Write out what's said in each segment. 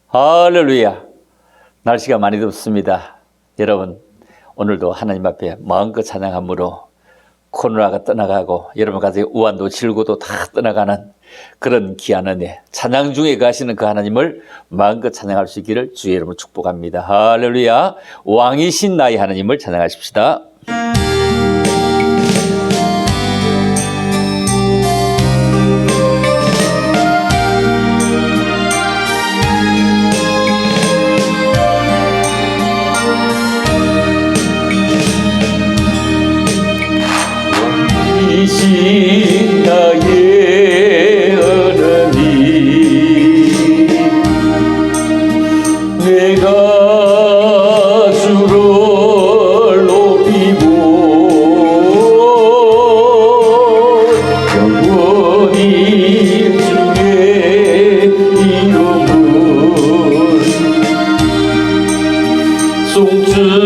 할렐루야. 날씨가 많이 덥습니다. 여러분, 오늘도 하나님 앞에 마음껏 찬양함으로 코로나가 떠나가고 여러분 가정의 우환도 질고도 다 떠나가는 그런 귀한 은혜, 찬양 중에 가시는 그 하나님을 마음껏 찬양할 수 있기를 주의 이름으로 축복합니다. 할렐루야. 왕이신 나의 하나님을 찬양하십시다. 왕이신 나의 하나님, 내가 주를 높이고 영원히 주의 이름을 송축하리라.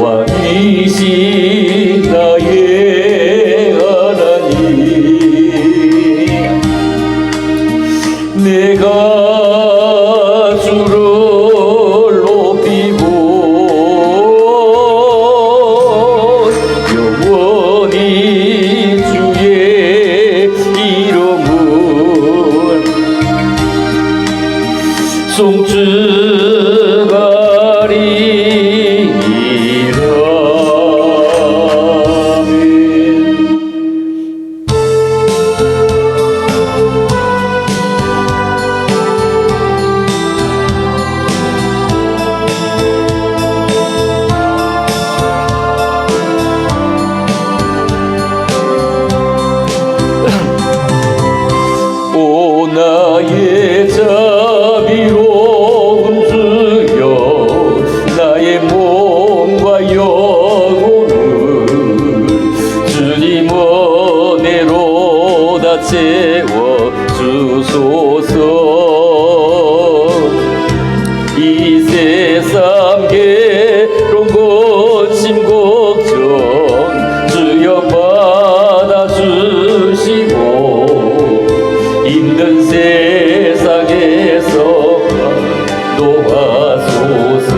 왕이신 나의 하나님, 내가 주를 높이고 영원히 주의 이름을 송축하리라. 오 나의 자비로운 주여, 나의 몸과 영혼을 주님 은혜로 다 채워 주소서. 이 세상 괴로운 고심 걱정 주여 받아주시고 힘든 세상에서 도와소서.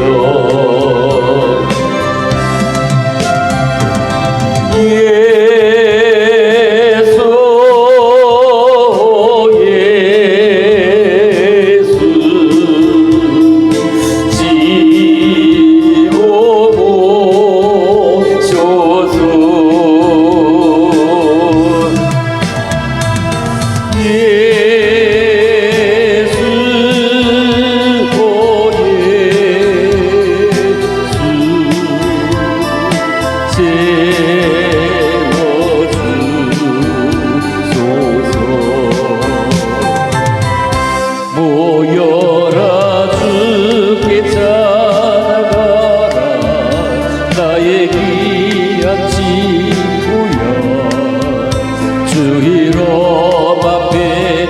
예수 예수 지어보소서. 모여라 주께 찬양하라 나의 귀한 친구야. 주 이름 앞에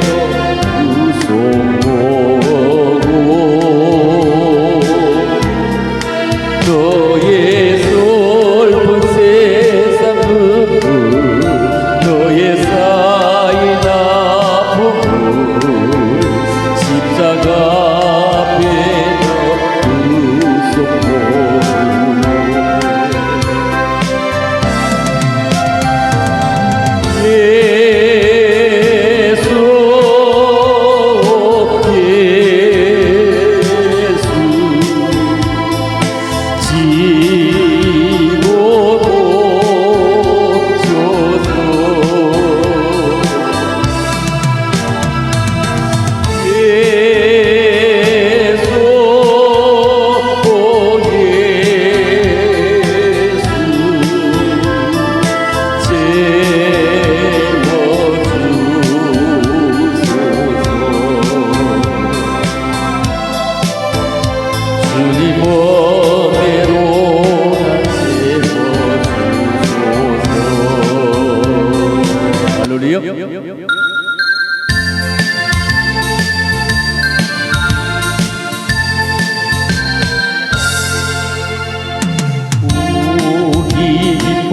이 기쁨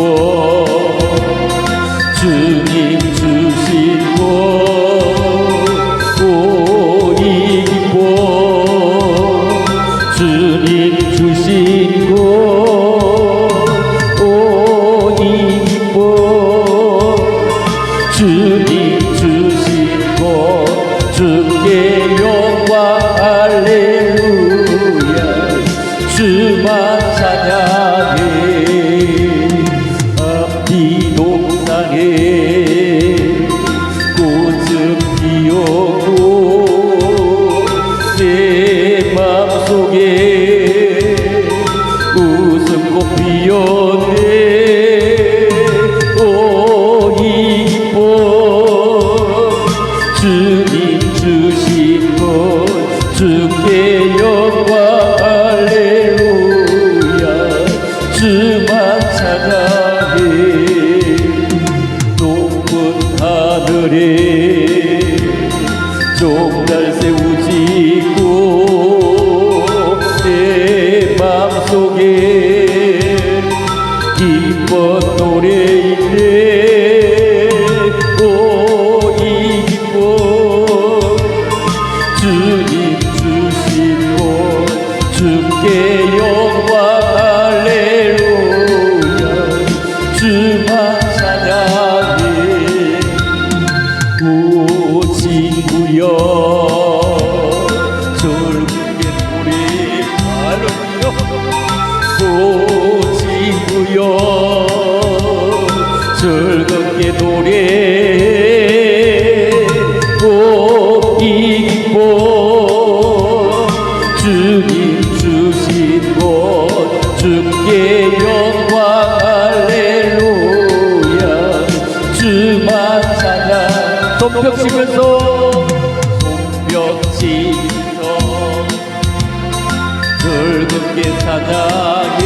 주님 주신 곳이 기쁨 주님 주신 곳이 기쁨 주님 주신 곳 주께 영광 할렐루야 주만 찬양해 앞뒤 동상에 꽃은 피었고 내 맘속에 웃음꽃 피었네 이 기쁨 주님 주신 것 주께 영광 할렐루야 주만 찬양해 높은 하늘에 종달 세우지고 내 맘속에 기쁜 노래이네 이 기쁨 주님 주신 곳 주께 영광 할렐루야 주만 찬양해 오 친구여 즐겁게 노래하렴요 오 친구여 즐겁게 노래해 이 기쁨 주님 주신 곳 주께 영광 할렐루야 주만 찬양 손뼉 치면서 즐겁게 찬양해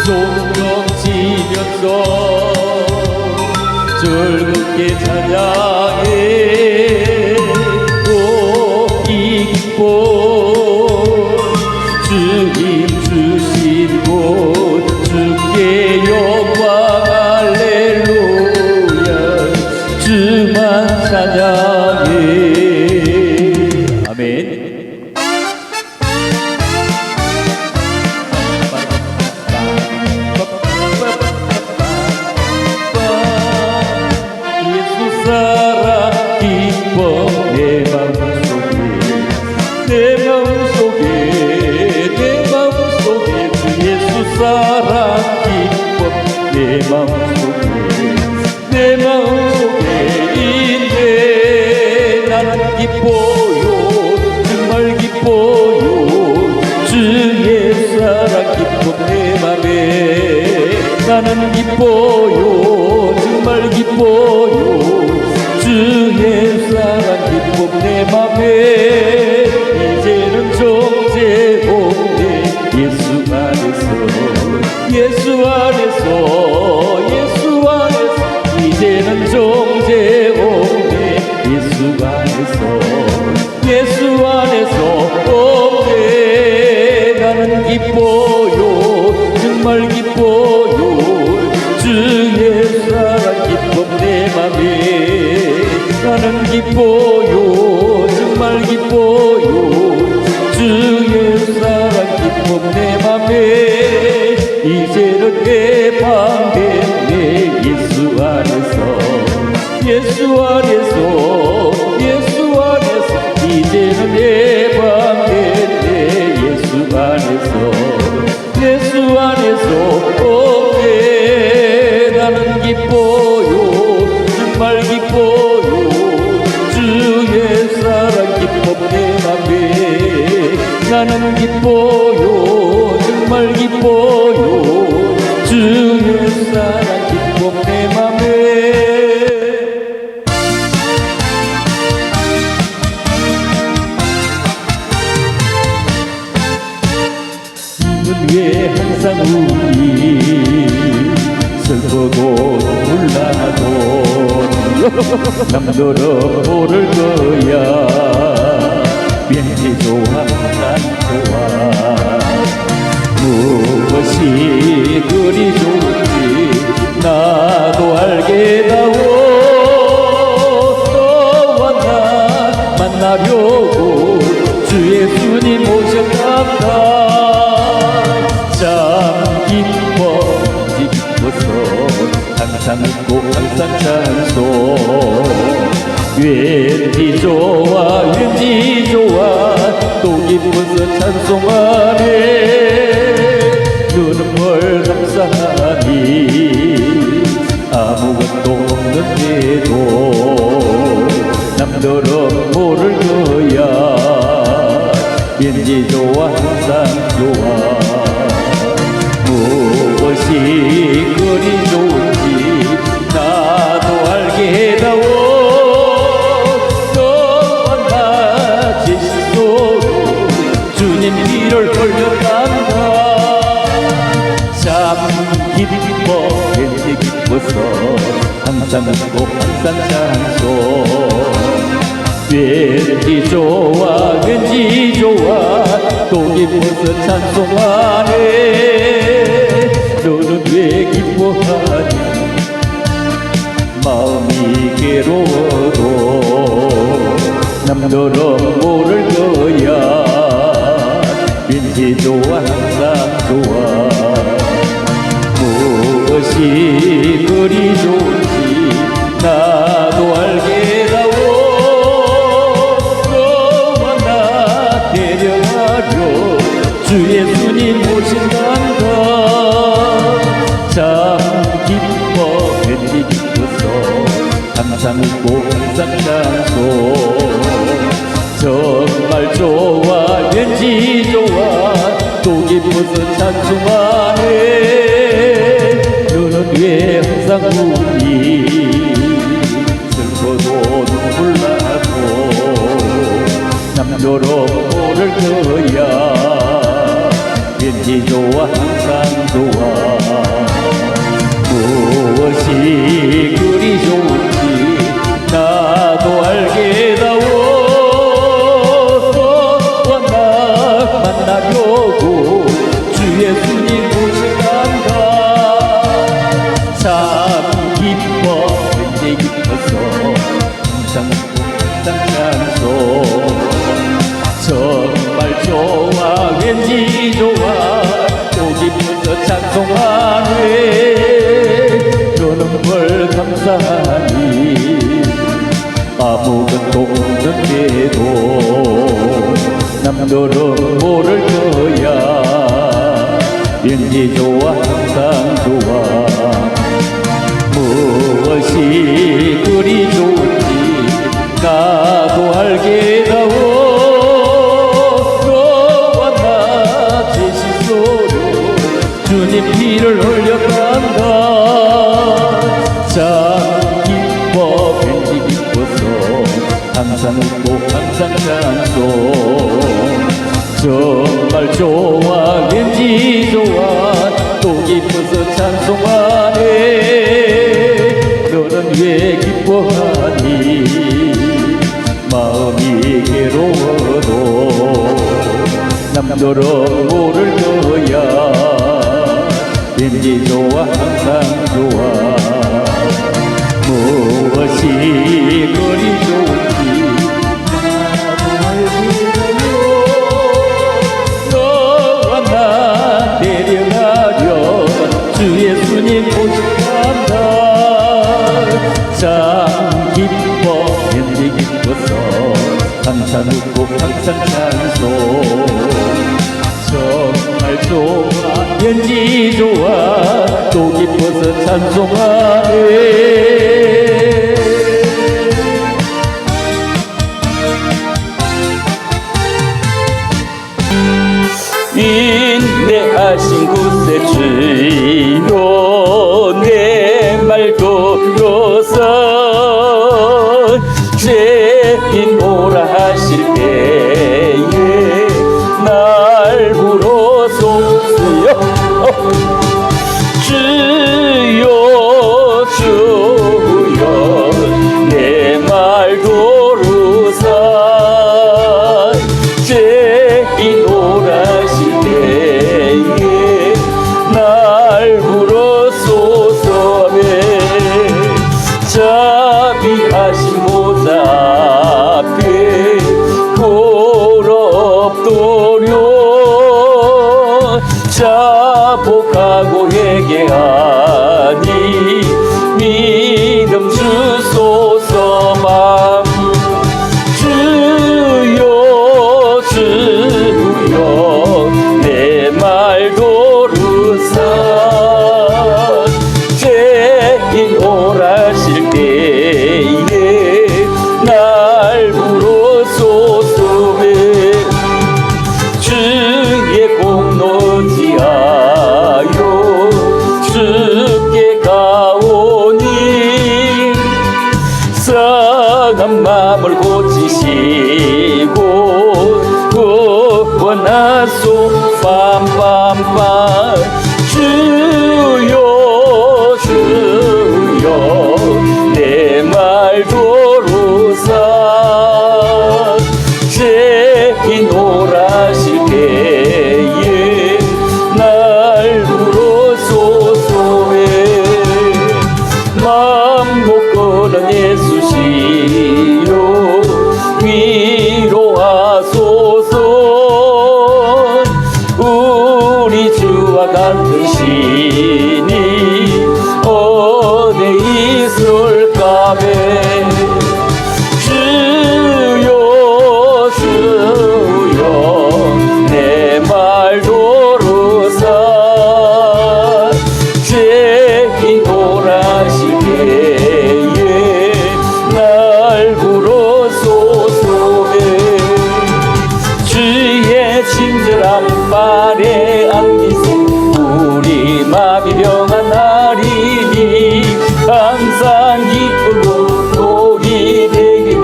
손뼉 치면서 즐겁게 찬양해 이 기쁨 주님 주신 곳 주께 영광 할렐루야 주만 찬양해 아멘. 예수 사랑 기뻐 내 마음속에 주 예수 사랑 기뻐 내 마음속에 있네 나는 기뻐요 정말 기뻐요 주의 사랑 기뻐 내 맘에 나는 기뻐요 정말 기뻐요 주의 사랑 기쁨 내 맘에 이제는 정죄 없네 예수 안에서 이제는 정죄 없네 예수 안에서 없네 나는 기뻐요 정말 기뻐요 주의 사랑 기쁨 내 맘에 나는 기뻐요 정말 기뻐요 주의 사랑 기쁨 내 맘에 이제는 해방됐네 예수 안에서 이제는 해방됐네 예수 안에서 없네 나는 기뻐요 정말 기뻐요 주의 사랑 기쁨 내 맘에 나는 기뻐요 정말 기뻐요 주의 사랑 기쁨 내 맘에 왜 항상 우리 슬프고 놀라고 남들은 모를 거야 왠지 좋아 난 좋아 무엇이 그리 좋은지 나도 알게다오. 너와 나 만나려고 주 예수님 오셨단다. 참 기뻐 기뻐서 항상 웃고 항상 찬송. 왠지 좋아 왠지 좋아 또 기뻐서 찬송하네. 눈은 뭘 감사하니 아무것도 없는데도 남들은 모를 거야. 왠지 좋아 항상 좋아. 무엇이 그리 좋은지 나도 알게다오. 너와 나 제시소로 주님 길을 걸려간다. 참 기뻐 왠지 기뻐서 항상 웃고 항상 찬송. 왠지 좋아 왠지 좋아 또 기뻐서 찬송하네. 너는 왜 기뻐하니 마음이 괴로워도 남들은 모를 거야. 왠지 좋아 항상 좋아. 무엇이 그리 좋은지 나도 알게다오. 너와 나 데려가려 주 예수님 오신단다. 참 기뻐 왠지 기뻐서 항상 웃고 항상 찬송. 정말 좋아 왠지 좋아 또 기뻐서 찬송하네. 너는 왜 항상 우니 슬퍼도 눈물 나도 남들은 모를 거야. 왠지 좋아 항상 좋아. 무엇이 그리 좋은지 나도 알게다오. 너와 나 만나려고 주 예수님 오신단다. 참 기뻐 왠지 기뻐서 항상 웃고 항상 찬송. 정말 좋아 왠지 좋아 또 기뻐서 찬송하네. 너는 뭘 감사하니 아무것도 없는데도 남들은 모를 거야. 왠지 좋아 항상 좋아. 무엇이 그리 좋은지 나도 알게다오. 너와 나 제시소로 주님 피를 흘려간다. 참 기뻐 왠지 기뻐서 항상 웃고 항상 찬송. 정말 좋아 왠지 좋아 또 기뻐서 찬송하네. 너는 왜 기뻐하니 마음이 괴로워도 남들은 모를 거야. 왠지 좋아 항상 좋아. 무엇이 그리 좋은지 나도 알게다오. 너와 나 데려가려 주 예수님 오신단다. 참 기뻐 왠지 기뻐서 항상 웃고 항상 찬송. 정말 좋아 왠지 좋아 또 기뻐서 찬송하네. 인내하신 구세주여 내 말 들어서 죄인 오라 하실 때에 날 불어소서요. 주여 주여 내 말 들으사 죄인 오라 하실 때에 날 주신 보좌 앞에 굴업도려 자복하고 회개하니 믿음 주소서만 주여 주여 내 말 도르사 죄인 오라실 때에 날 부르소서에 주의 공로지하여 주께 가오니 상한 마음을 고치시고 구원하소 빰빰빰 주여 주여 내 말 도로사 죄인 오라실 때에 날 부르소서에 마음 곳곳은 예수시여 위로하소서 우리 주와 같은 신이 어디 있을까매 주여 주여 내 말 도로사 죄인 오라실 때에 날 부르소서에 주의 친절한 발에 안기세 우리 마음이 평안하리니 항상 기쁘고 복이 되기를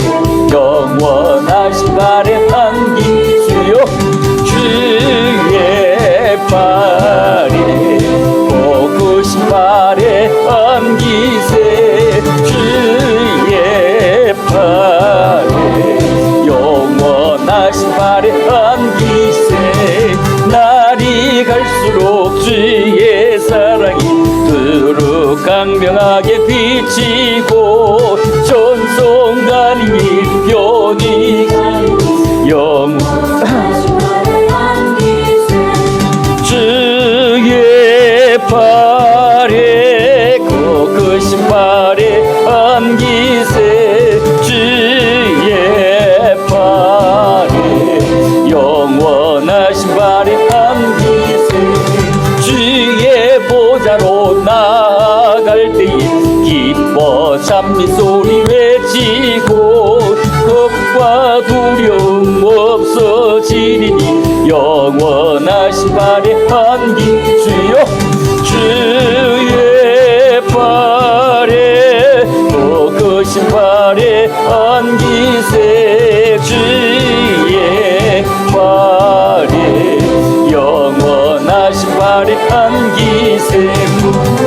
영원하신 발에 안기 주여 주의 발에 볶으신 발에 안기세 주의 발에 영원하신 발에 안기세 날이 갈수록 주의 사랑이 두루 강명하게 비치고 전송 가는 길 변이 영원 주의 발에 꺾으신 발에 안기세 주의 발에 영원하신 발에 안기세 주의 보좌로 나아갈 때에 기뻐 찬미 소리 외치고 겁과 두려움 없어지리니 영원하신 발에 안기 주여 주의 발에 꺾으신 발에 안기세 주의 발에 영원하신 발에 안기세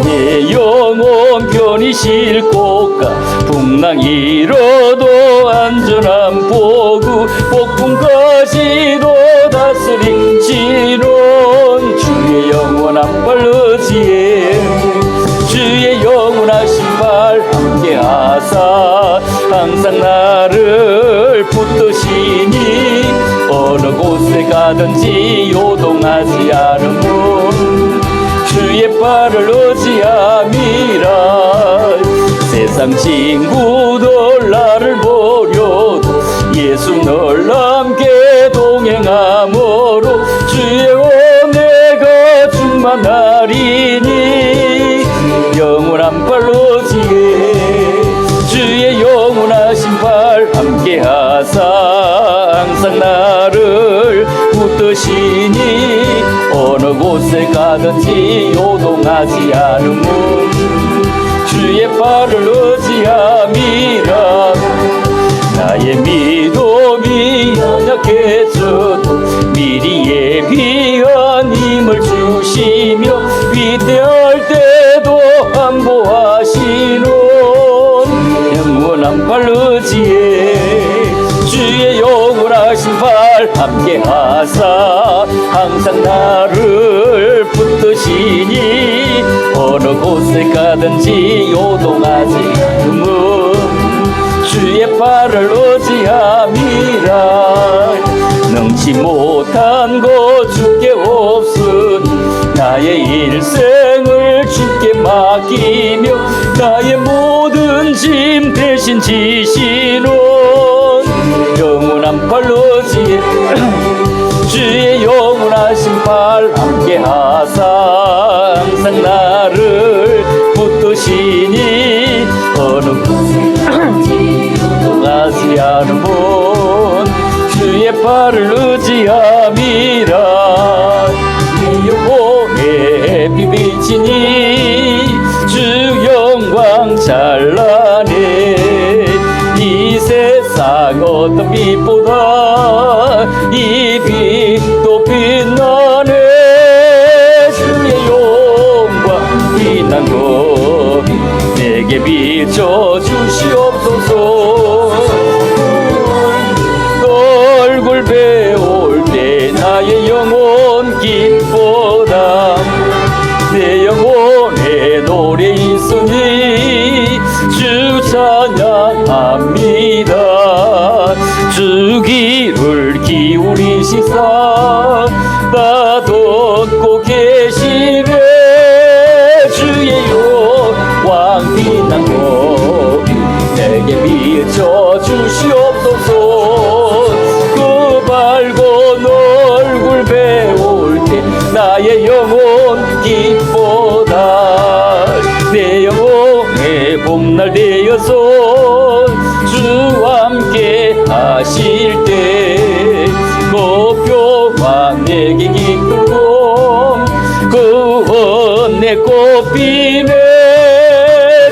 내 영혼 편히 쉴 곳과 풍랑 일어도 안전한 보구 폭풍까지도 다스린 지론 주의 영원한 발르지에 주의 영원하신 발 함께하사 항상 나를 붙드시니 어느 곳에 가든지 요동하지 않으면 주의 발을 의지함이라 세상 친구들 나를 버려도 예수 널 함께 동행함으로 주의 은혜가 충만하리니 영원한 발로 지게 주의 영원하신 발 함께하사 항상 나를 붙드시니 어느 곳에 가든지 요동하지 않으면 주의 발을 의지함이라 나의 믿음이 연약해져도 미리 예비한 힘을 주시며 위대할 때도 안보하시는 영원한 발 의지에 주의 영원하신 발 함께하사 항상 나를 붙드시니 어느 곳에 가든지 요동하지 않으면 주의 발을 의지함이라. 능치 못한 것 주께 없으니 나의 일생을 주께 맡기며 나의 모든 짐 대신 지시는 영원한 팔 의지에 주의 영원하신 팔 함께 하사 항상 나를 붙드시니 어느 가지 않은 분 주의 팔을 의지함이라. 내 영혼에 비비치니 주 영광 찬란해. 이 세상 어떤 빛보다 이 빛도 빛나네. 주의 영광 빛난 것 내게 비춰 주시옵소서. 얼굴 배울 때 나의 영혼 기뻐다. 내 영혼에 노래 있으니 주 찬양합니다. 주 귀를 기울이시사 나 듣고 계시네. 주의 영광 빛난 것 내게 비춰 주시옵소서. 그 밝은 얼굴 배울 때 나의 영혼 기뻐다. 내 영혼의 봄날 되어서 주와 함께 하실 때 그 평안 내게 기쁘고 그 은혜 꽃피네.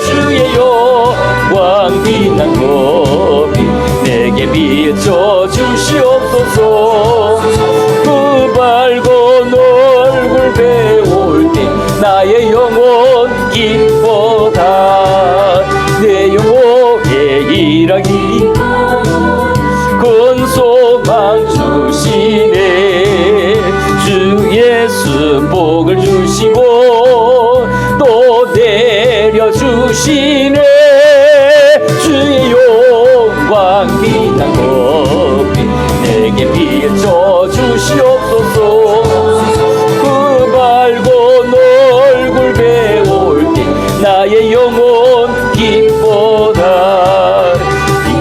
주의 영광 빛난 것 내게 비춰 주시옵소서. 그 밝은 얼굴 배울 때 나의 영혼 기뻐다. 내 영혼에 일하기 큰 소망 주시네. 주 예수 복을 주시고 또 내려주시네. 주의 영광 빛난 것 내게 비춰 주시옵소서. 그 밝은 얼굴 배울 때 나의 영혼 기뻐다.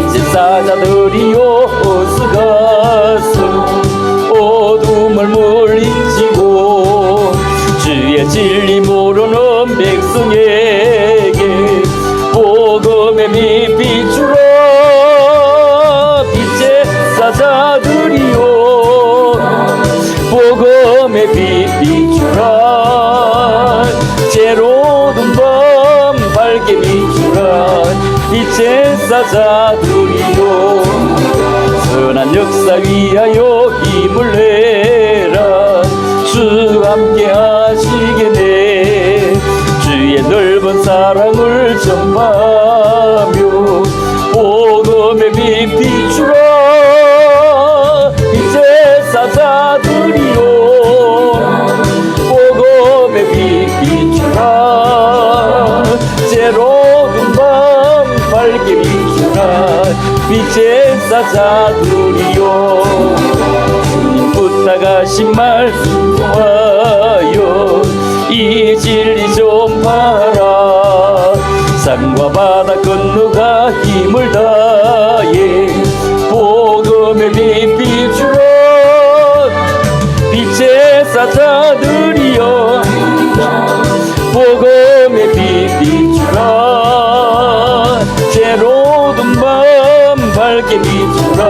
이제 사자들이여 어서가서 어둠을 물리치고 주의 진리 모르는 백성에게 복음의 빛 비추라. 빛의 사자들이여 복음의 빛 비추라. 제로든 밤 밝게 비추라. 빛의 사자들이여 선한 역사 위하여 힘을 내라. 주 함께 하시겠네. 주의 넓은 사랑을 전파하며 복음의 빛 비추라. 빛의 사자들이여 복음의 빛 비추라. 제로든 밤 밝게 비추라. 빛의 사자들이여 주님 부탁하신 말씀 통하여 이 진리 좀 봐라. 산과 바다 건너가 힘을 다해 복음의 빛 비추라. 빛의 사자들이여 복음의 빛 비추라. 제로든 밤 밝게 비추라.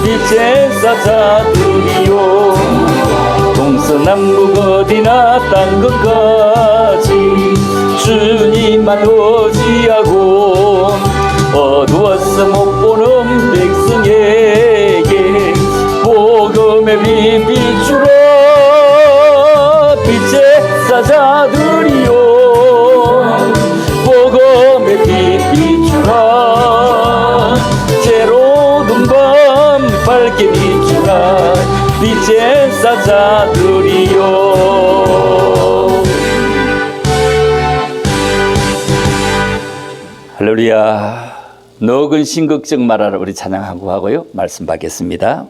빛의 사자들이여 동서남북 어디나 딴 것까지 주님만 의지하고 어두워서 못 보는 백성에게 복음의 빛 비추라. 빛의 사자들이여 복음의 빛 비추라. 제로든 밤 밝게 비추라. 빛의 사자들이여. 할렐루야. 너 근심 걱정 말아라 우리 찬양하고 하고요. 말씀 받겠습니다.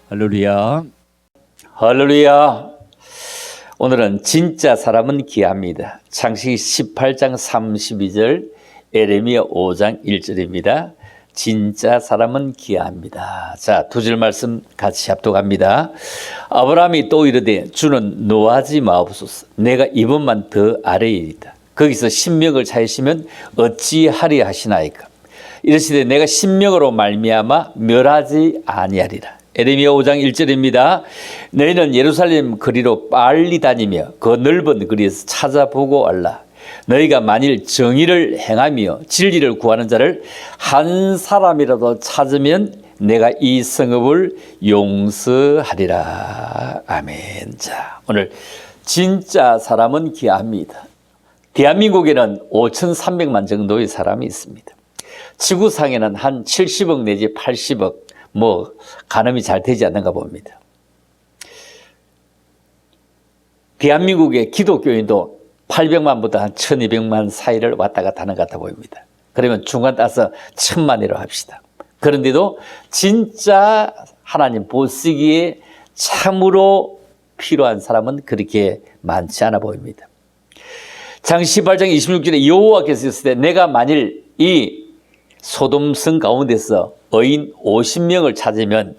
할렐루야. 할렐루야. 오늘은 진짜 사람은 귀합니다. 창세기 18장 32절, 에레미야 5장 1절입니다. 진짜 사람은 귀합니다. 자, 두 줄 말씀 같이 합독합니다. 아브라함이 또 이르되 주는 노하지 마옵소서. 내가 이번만 더 아래이리다. 거기서 신명을 찾으시면 어찌하리 하시나이까. 이르시되 내가 신명으로 말미암아 멸하지 아니하리라. 에레미야 5장 1절입니다. 너희는 예루살렘 거리로 빨리 다니며 그 넓은 거리에서 찾아보고 올라. 너희가 만일 정의를 행하며 진리를 구하는 자를 한 사람이라도 찾으면 내가 이 성읍을 용서하리라. 아멘. 자, 오늘 진짜 사람은 귀합니다. 대한민국에는 5,300만 정도의 사람이 있습니다. 지구상에는 한 70억 내지 80억 가늠이 잘 되지 않는가 봅니다. 대한민국의 기독교인도 800만부터 한 1200만 사이를 왔다 갔다 하는 것 같아 보입니다. 그러면 중간 따서 1000만이라고 합시다. 그런데도 진짜 하나님 보시기에 참으로 필요한 사람은 그렇게 많지 않아 보입니다. 창세기 18장 26절에 여호와께서 있을 때 내가 만일 이 소돔성 가운데서 의인 50명을 찾으면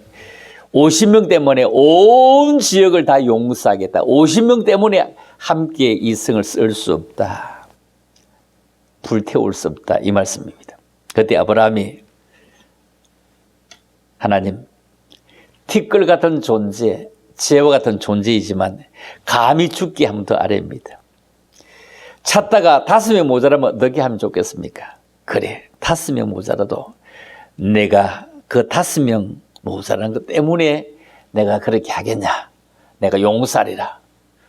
50명 때문에 온 지역을 다 용서하겠다. 50명 때문에 함께 이 성을 쓸 수 없다. 불태울 수 없다. 이 말씀입니다. 그때 아브라함이 하나님, 티끌 같은 존재, 죄와 같은 존재이지만 감히 죽기 한 번 더 아래입니다. 찾다가 5명 모자라면 어떻게 하면 좋겠습니까? 그래, 5명 모자라도 내가 그 5명 모자란 것 때문에 내가 그렇게 하겠냐? 내가 용서하리라.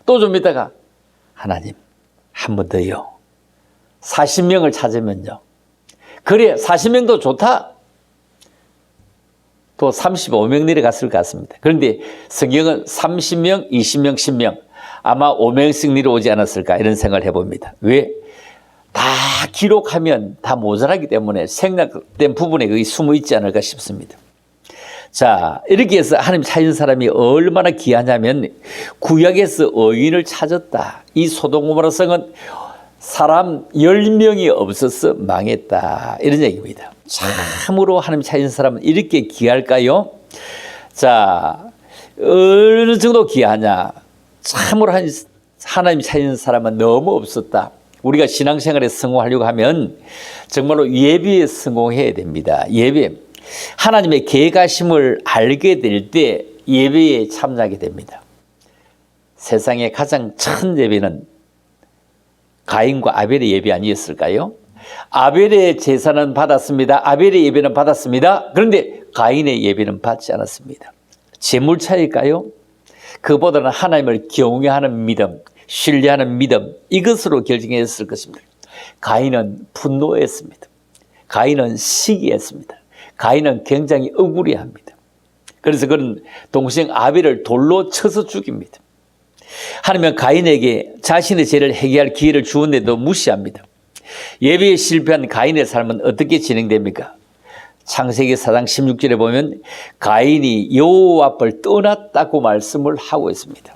또 좀 있다가 하나님 한 번 더요. 40명을 찾으면요. 그래, 40명도 좋다. 또 35명 내려갔을 것 같습니다. 그런데 성경은 30명, 20명, 10명 아마 5명씩 내려오지 않았을까 이런 생각을 해봅니다. 왜? 다 기록하면 다 모자라기 때문에 생략된 부분에 거기 숨어 있지 않을까 싶습니다. 자, 이렇게 해서 하나님 찾은 사람이 얼마나 귀하냐면 구약에서 의인을 찾았다. 이 소돔고모라 성은 사람 10명이 없어서 망했다. 이런 얘기입니다. 참으로 하나님 찾은 사람은 이렇게 귀할까요? 자, 어느 정도 귀하냐? 참으로 하나님 찾은 사람은 너무 없었다. 우리가 신앙생활에 성공하려고 하면 정말로 예배에 성공해야 됩니다. 예배. 하나님의 계획하심을 알게 될 때 예배에 참여하게 됩니다. 세상에 가장 첫 예배는 가인과 아벨의 예배 아니었을까요? 아벨의 제사는 받았습니다. 아벨의 예배는 받았습니다. 그런데 가인의 예배는 받지 않았습니다. 재물 차이일까요? 그보다는 하나님을 경외하는 믿음, 신뢰하는 믿음, 이것으로 결정했을 것입니다. 가인은 분노했습니다. 가인은 시기했습니다. 가인은 굉장히 억울해합니다. 그래서 그는 동생 아벨을 돌로 쳐서 죽입니다. 하나님은 가인에게 자신의 죄를 해결할 기회를 주었는데도 무시합니다. 예배에 실패한 가인의 삶은 어떻게 진행됩니까? 창세기 4장 16절에 보면 가인이 여호와 앞을 떠났다고 말씀을 하고 있습니다.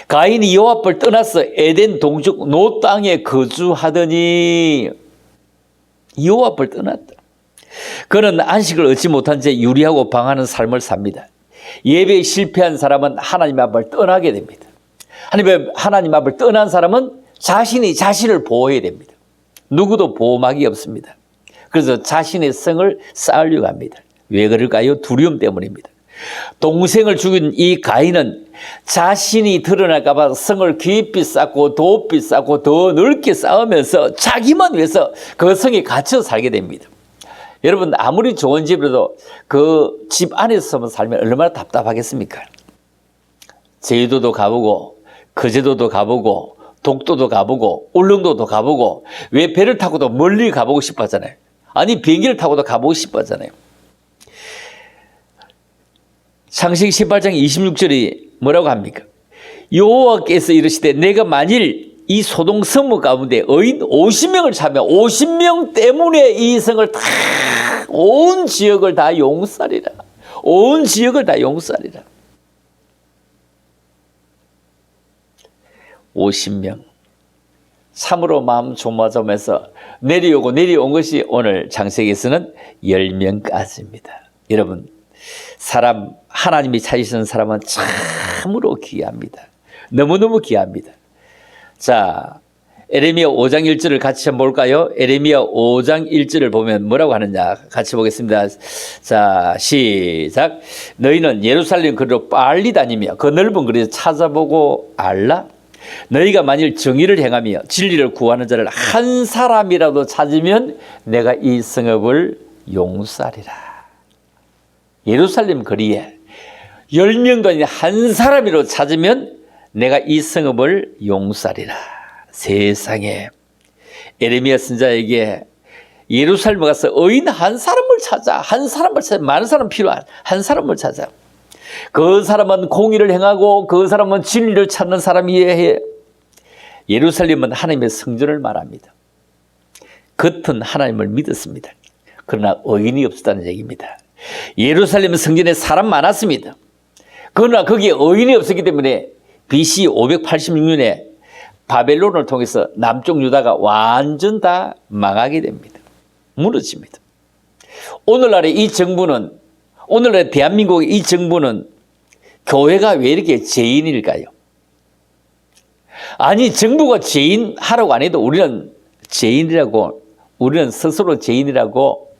가인이 여호와 앞을 떠나서 에덴 동쪽 노 땅에 거주하더니 여호와 앞을 떠났다. 그는 안식을 얻지 못한 채 유리하고 방하는 삶을 삽니다. 예배에 실패한 사람은 하나님 앞을 떠나게 됩니다. 하나님 앞을 떠난 사람은 자신이 자신을 보호해야 됩니다. 누구도 보호막이 없습니다. 그래서 자신의 성을 쌓으려고 합니다. 왜 그럴까요? 두려움 때문입니다. 동생을 죽인 이 가인은 자신이 드러날까 봐 성을 깊이 쌓고 높이 쌓고 더 넓게 쌓으면서 자기만 위해서 그 성에 갇혀 살게 됩니다. 여러분 아무리 좋은 집이라도 그 집 안에서 살면 얼마나 답답하겠습니까? 제주도도 가보고 거제도도 가보고 독도도 가보고 울릉도도 가보고 왜 배를 타고도 멀리 가보고 싶어 하잖아요. 아니 비행기를 타고도 가보고 싶어 하잖아요. 창세기 18장 26절이 뭐라고 합니까? 여호와께서 이르시되 내가 만일 이 소동 성문 가운데 의인 50명을 찾으면 50명 때문에 이 성을 다 온 지역을 다 용서하리라. 온 지역을 다 용서하리라. 50명. 참으로 마음 조마조마해서 내려온 것이 오늘 창세기에서는 10명까지입니다. 여러분 하나님이 찾으시는 사람은 참으로 귀합니다. 너무너무 귀합니다. 자, 에레미야 5장 1절을 같이 한번 볼까요? 에레미야 5장 1절을 보면 뭐라고 하느냐 같이 보겠습니다. 자, 시작. 너희는 예루살렘 거리로 빨리 다니며 그 넓은 거리에서 찾아보고 알라. 너희가 만일 정의를 행하며 진리를 구하는 자를 한 사람이라도 찾으면 내가 이 성읍을 용서하리라. 예루살렘 거리에 10명도 아닌 한 사람이라도 찾으면 내가 이 성읍을 용서하리라. 세상에 에레미야 선지자에게 예루살렘에 가서 의인 한 사람을 찾아. 많은 사람 필요한 한 사람을 찾아. 그 사람은 공의를 행하고 그 사람은 진리를 찾는 사람이어야 해. 예루살렘은 하나님의 성전을 말합니다. 겉은 하나님을 믿었습니다. 그러나 의인이 없었다는 얘기입니다. 예루살렘 성전에 사람 많았습니다. 그러나 거기에 의인이 없었기 때문에 BC 586년에 바벨론을 통해서 남쪽 유다가 완전 다 망하게 됩니다. 무너집니다. 오늘날의 이 정부는 오늘날 대한민국의 이 정부는 교회가 왜 이렇게 죄인일까요? 아니 정부가 죄인하라고 안 해도 우리는 스스로 죄인이라고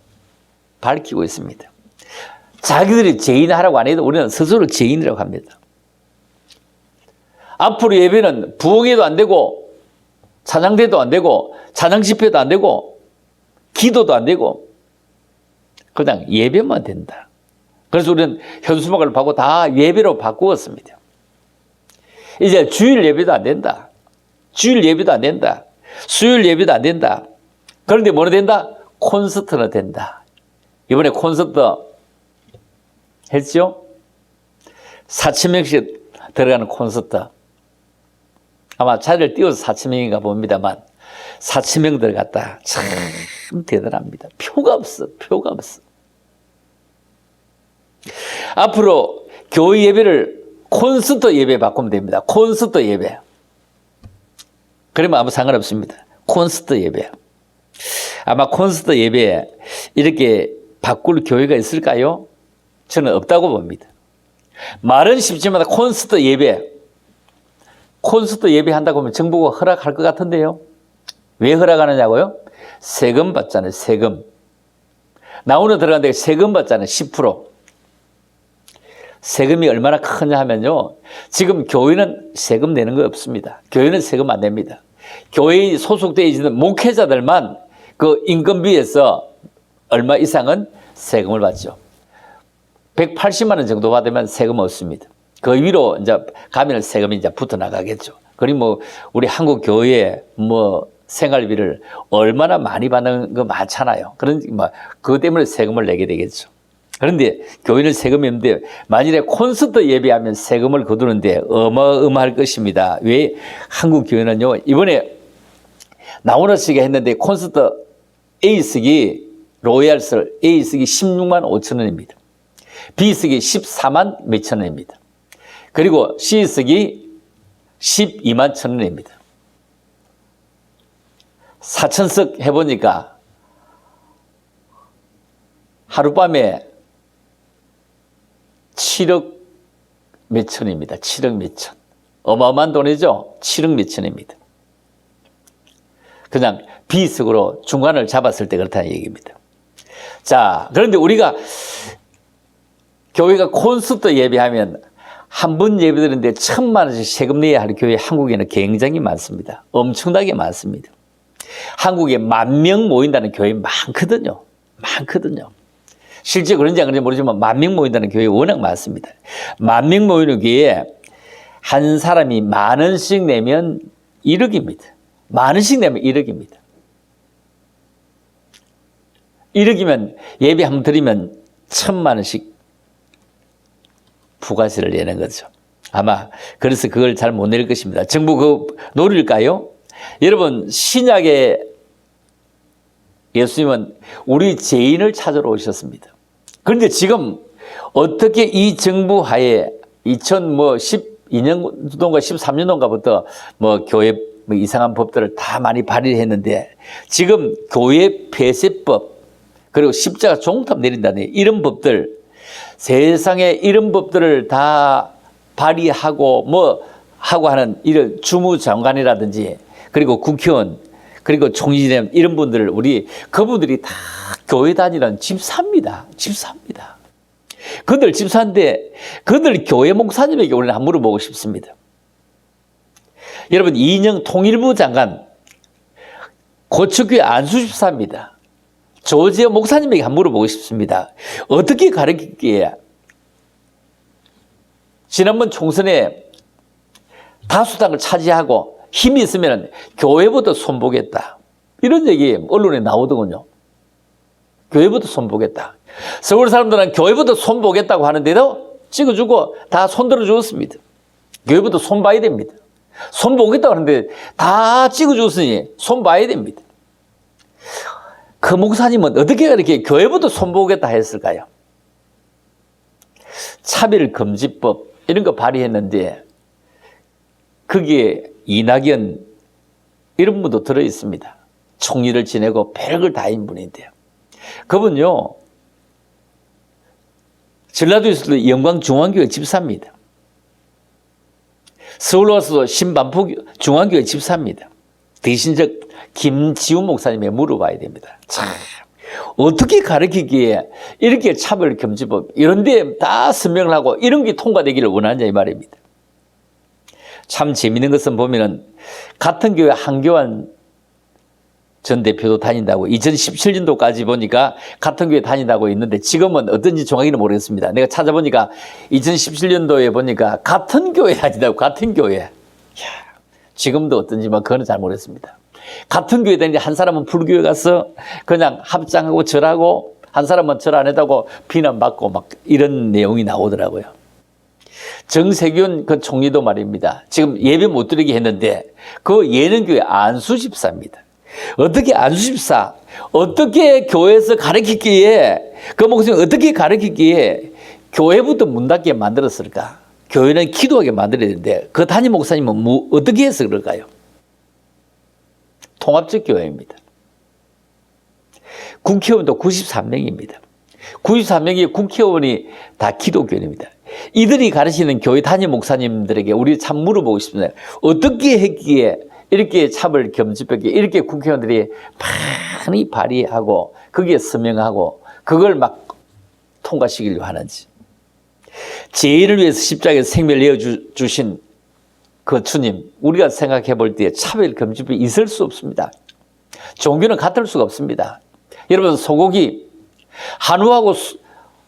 밝히고 있습니다. 자기들이 죄인하라고 안 해도 우리는 스스로 죄인이라고 합니다. 앞으로 예배는 부흥회도 안 되고 찬양대도 안 되고 찬양 집회도 안 되고 기도도 안 되고 그냥 예배만 된다. 그래서 우리는 현수막을 받고 다 예배로 바꾸었습니다. 이제 주일 예배도 안 된다. 주일 예배도 안 된다. 수요일 예배도 안 된다. 그런데 뭐는 된다? 콘서트는 된다. 이번에 콘서트 했죠? 4,000명씩 들어가는 콘서트. 아마 자리를 띄워서 4,000명인가 봅니다만 4,000명 들어갔다. 참 대단합니다. 표가 없어. 표가 없어. 앞으로 교회 예배를 콘서트 예배 바꾸면 됩니다. 콘서트 예배. 그러면 아무 상관없습니다. 콘서트 예배. 아마 콘서트 예배에 이렇게 바꿀 교회가 있을까요? 저는 없다고 봅니다. 말은 쉽지만 콘서트 예배. 콘서트 예배 한다고 하면 정부가 허락할 것 같은데요. 왜 허락하느냐고요? 세금 받잖아요. 세금. 나오는 들어가는데 세금 받잖아요. 10%. 세금이 얼마나 크냐 하면요. 지금 교회는 세금 내는 거 없습니다. 교회는 세금 안 냅니다. 교회에 소속되어 있는 목회자들만 그 인건비에서 얼마 이상은 세금을 받죠. 180만 원 정도 받으면 세금 없습니다. 그 위로 이제 가면 세금이 이제 붙어 나가겠죠. 그리고 뭐 우리 한국 교회 뭐 생활비를 얼마나 많이 받는 거 많잖아요. 그런 뭐 그것 때문에 세금을 내게 되겠죠. 그런데 교회는 세금이 없는데 만일에 콘서트 예배하면 세금을 거두는데 어마어마할 것입니다. 왜? 한국 교회는요 이번에 나오너스가 했는데 콘서트 A석이 로얄스 A석이 16만 5천 원입니다. B석이 14만 몇천 원입니다. 그리고 C석이 12만 천 원입니다. 4,000석 해보니까 하룻밤에 7억 몇천입니다. 7억 몇천. 어마어마한 돈이죠. 7억 몇천입니다. 그냥 B석으로 중간을 잡았을 때 그렇다는 얘기입니다. 자, 그런데 우리가 교회가 콘서트 예배하면 한 번 예배드리는데 1,000만 원씩 세금 내야 할 교회 한국에는 굉장히 많습니다. 엄청나게 많습니다. 한국에 10,000명 모인다는 교회 많거든요. 많거든요. 실제 그런지 안 그런지 모르지만 10,000명 모인다는 교회 워낙 많습니다. 10,000명 모이는 교회에 한 사람이 10,000원씩 내면 1억입니다. 10,000원씩 내면 1억입니다. 1억이면 예배 한 번 드리면 1,000만 원씩 부가세를 내는 거죠. 아마 그래서 그걸 잘 못 낼 것입니다. 정부 그거 노릴까요? 여러분 신약의 예수님은 우리 죄인을 찾으러 오셨습니다. 그런데 지금 어떻게 이 정부 하에 2012년도인가 13년도인가부터 뭐 교회 뭐 이상한 법들을 다 많이 발의했는데 지금 교회 폐쇄법 그리고 십자가 종탑 내린다는 이런 법들 세상에 이런 법들을 다 발의하고 뭐 하고 하는 이런 주무장관이라든지 그리고 국회의원 그리고 총리님 이런 분들을 우리 그분들이 다 교회 다니는 집사입니다. 집사입니다. 그들 집사인데 그들 교회 목사님에게 우리는 한번 물어보고 싶습니다. 여러분 이인영 통일부 장관 고척교회 안수집사입니다. 조지어 목사님에게 한번 물어보고 싶습니다. 어떻게 가르치기에 지난번 총선에 다수당을 차지하고 힘이 있으면 교회부터 손보겠다. 이런 얘기 언론에 나오더군요. 교회부터 손보겠다. 서울 사람들은 교회부터 손보겠다고 하는데도 찍어주고 다 손들어 주었습니다. 교회부터 손봐야 됩니다. 손보겠다고 하는데 다 찍어줬으니 손봐야 됩니다. 그 목사님은 어떻게 이렇게 교회부터 손보겠다 했을까요? 차별금지법 이런 거 발의했는데 거기에 이낙연 이런 분도 들어있습니다. 총리를 지내고 별걸 다인 분인데요. 그분요 전라도에서도 영광중앙교회 집사입니다. 서울 와서도 신반포 중앙교회 집사입니다. 대신적 김지훈 목사님에 물어봐야 됩니다. 참 어떻게 가르치기에 이렇게 차별금지법 이런 데 다 서명을 하고 이런 게 통과되기를 원하냐 이 말입니다. 참 재미있는 것은 보면은 같은 교회 한교안 전 대표도 다닌다고 2017년도까지 보니까 같은 교회 다닌다고 있는데 지금은 어떤지 정확히는 모르겠습니다. 내가 찾아보니까 2017년도에 보니까 같은 교회 다닌다고 같은 교회. 이야, 지금도 어떤지 그거는 잘 모르겠습니다. 같은 교회 다니는데 한 사람은 불교에 가서 그냥 합장하고 절하고 한 사람은 절 안 했다고 비난받고 막 이런 내용이 나오더라고요. 정세균 그 총리도 말입니다. 지금 예배 못 드리게 했는데 그 예능교회 안수집사입니다. 어떻게 안수집사, 어떻게 교회에서 가르치기에, 그 목사님 어떻게 가르치기에 교회부터 문 닫게 만들었을까? 교회는 기도하게 만들어야 되는데 그 담임 목사님은 어떻게 해서 그럴까요? 통합적 교회입니다. 국회의원도 93명입니다. 93명의 국회의원이 다 기독교인입니다. 이들이 가르치는 교회 담임 목사님들에게 우리 참 물어보고 싶습니다. 어떻게 했기에 이렇게 차별 겸집하게 이렇게 국회의원들이 많이 발의하고 거기에 서명하고 그걸 막 통과시키려고 하는지. 죄인을 위해서 십자가에서 생명을 내어주신 그 주님, 우리가 생각해 볼 때 차별 겸집이 있을 수 없습니다. 종교는 같을 수가 없습니다. 여러분, 소고기 한우하고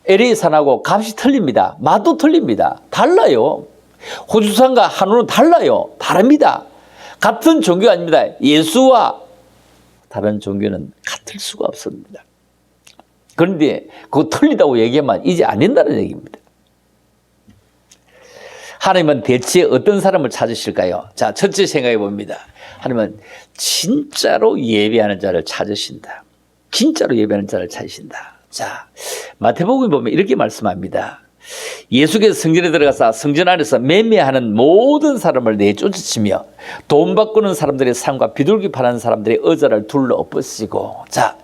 LA산하고 값이 틀립니다. 맛도 틀립니다. 달라요. 호주산과 한우는 달라요. 다릅니다. 같은 종교 아닙니다. 예수와 다른 종교는 같을 수가 없습니다. 그런데 그거 틀리다고 얘기하면 이제 안 된다는 얘기입니다. 하나님은 대체 어떤 사람을 찾으실까요? 자, 첫째 생각해 봅니다. 하나님은 진짜로 예배하는 자를 찾으신다. 진짜로 예배하는 자를 찾으신다. 자, 마태복음에 보면 이렇게 말씀합니다. 예수께서 성전에 들어가서 성전 안에서 매매하는 모든 사람을 내쫓으시며 돈 바꾸는 사람들의 삶과 비둘기 파는 사람들의 의자를 둘러 엎으시고, 자,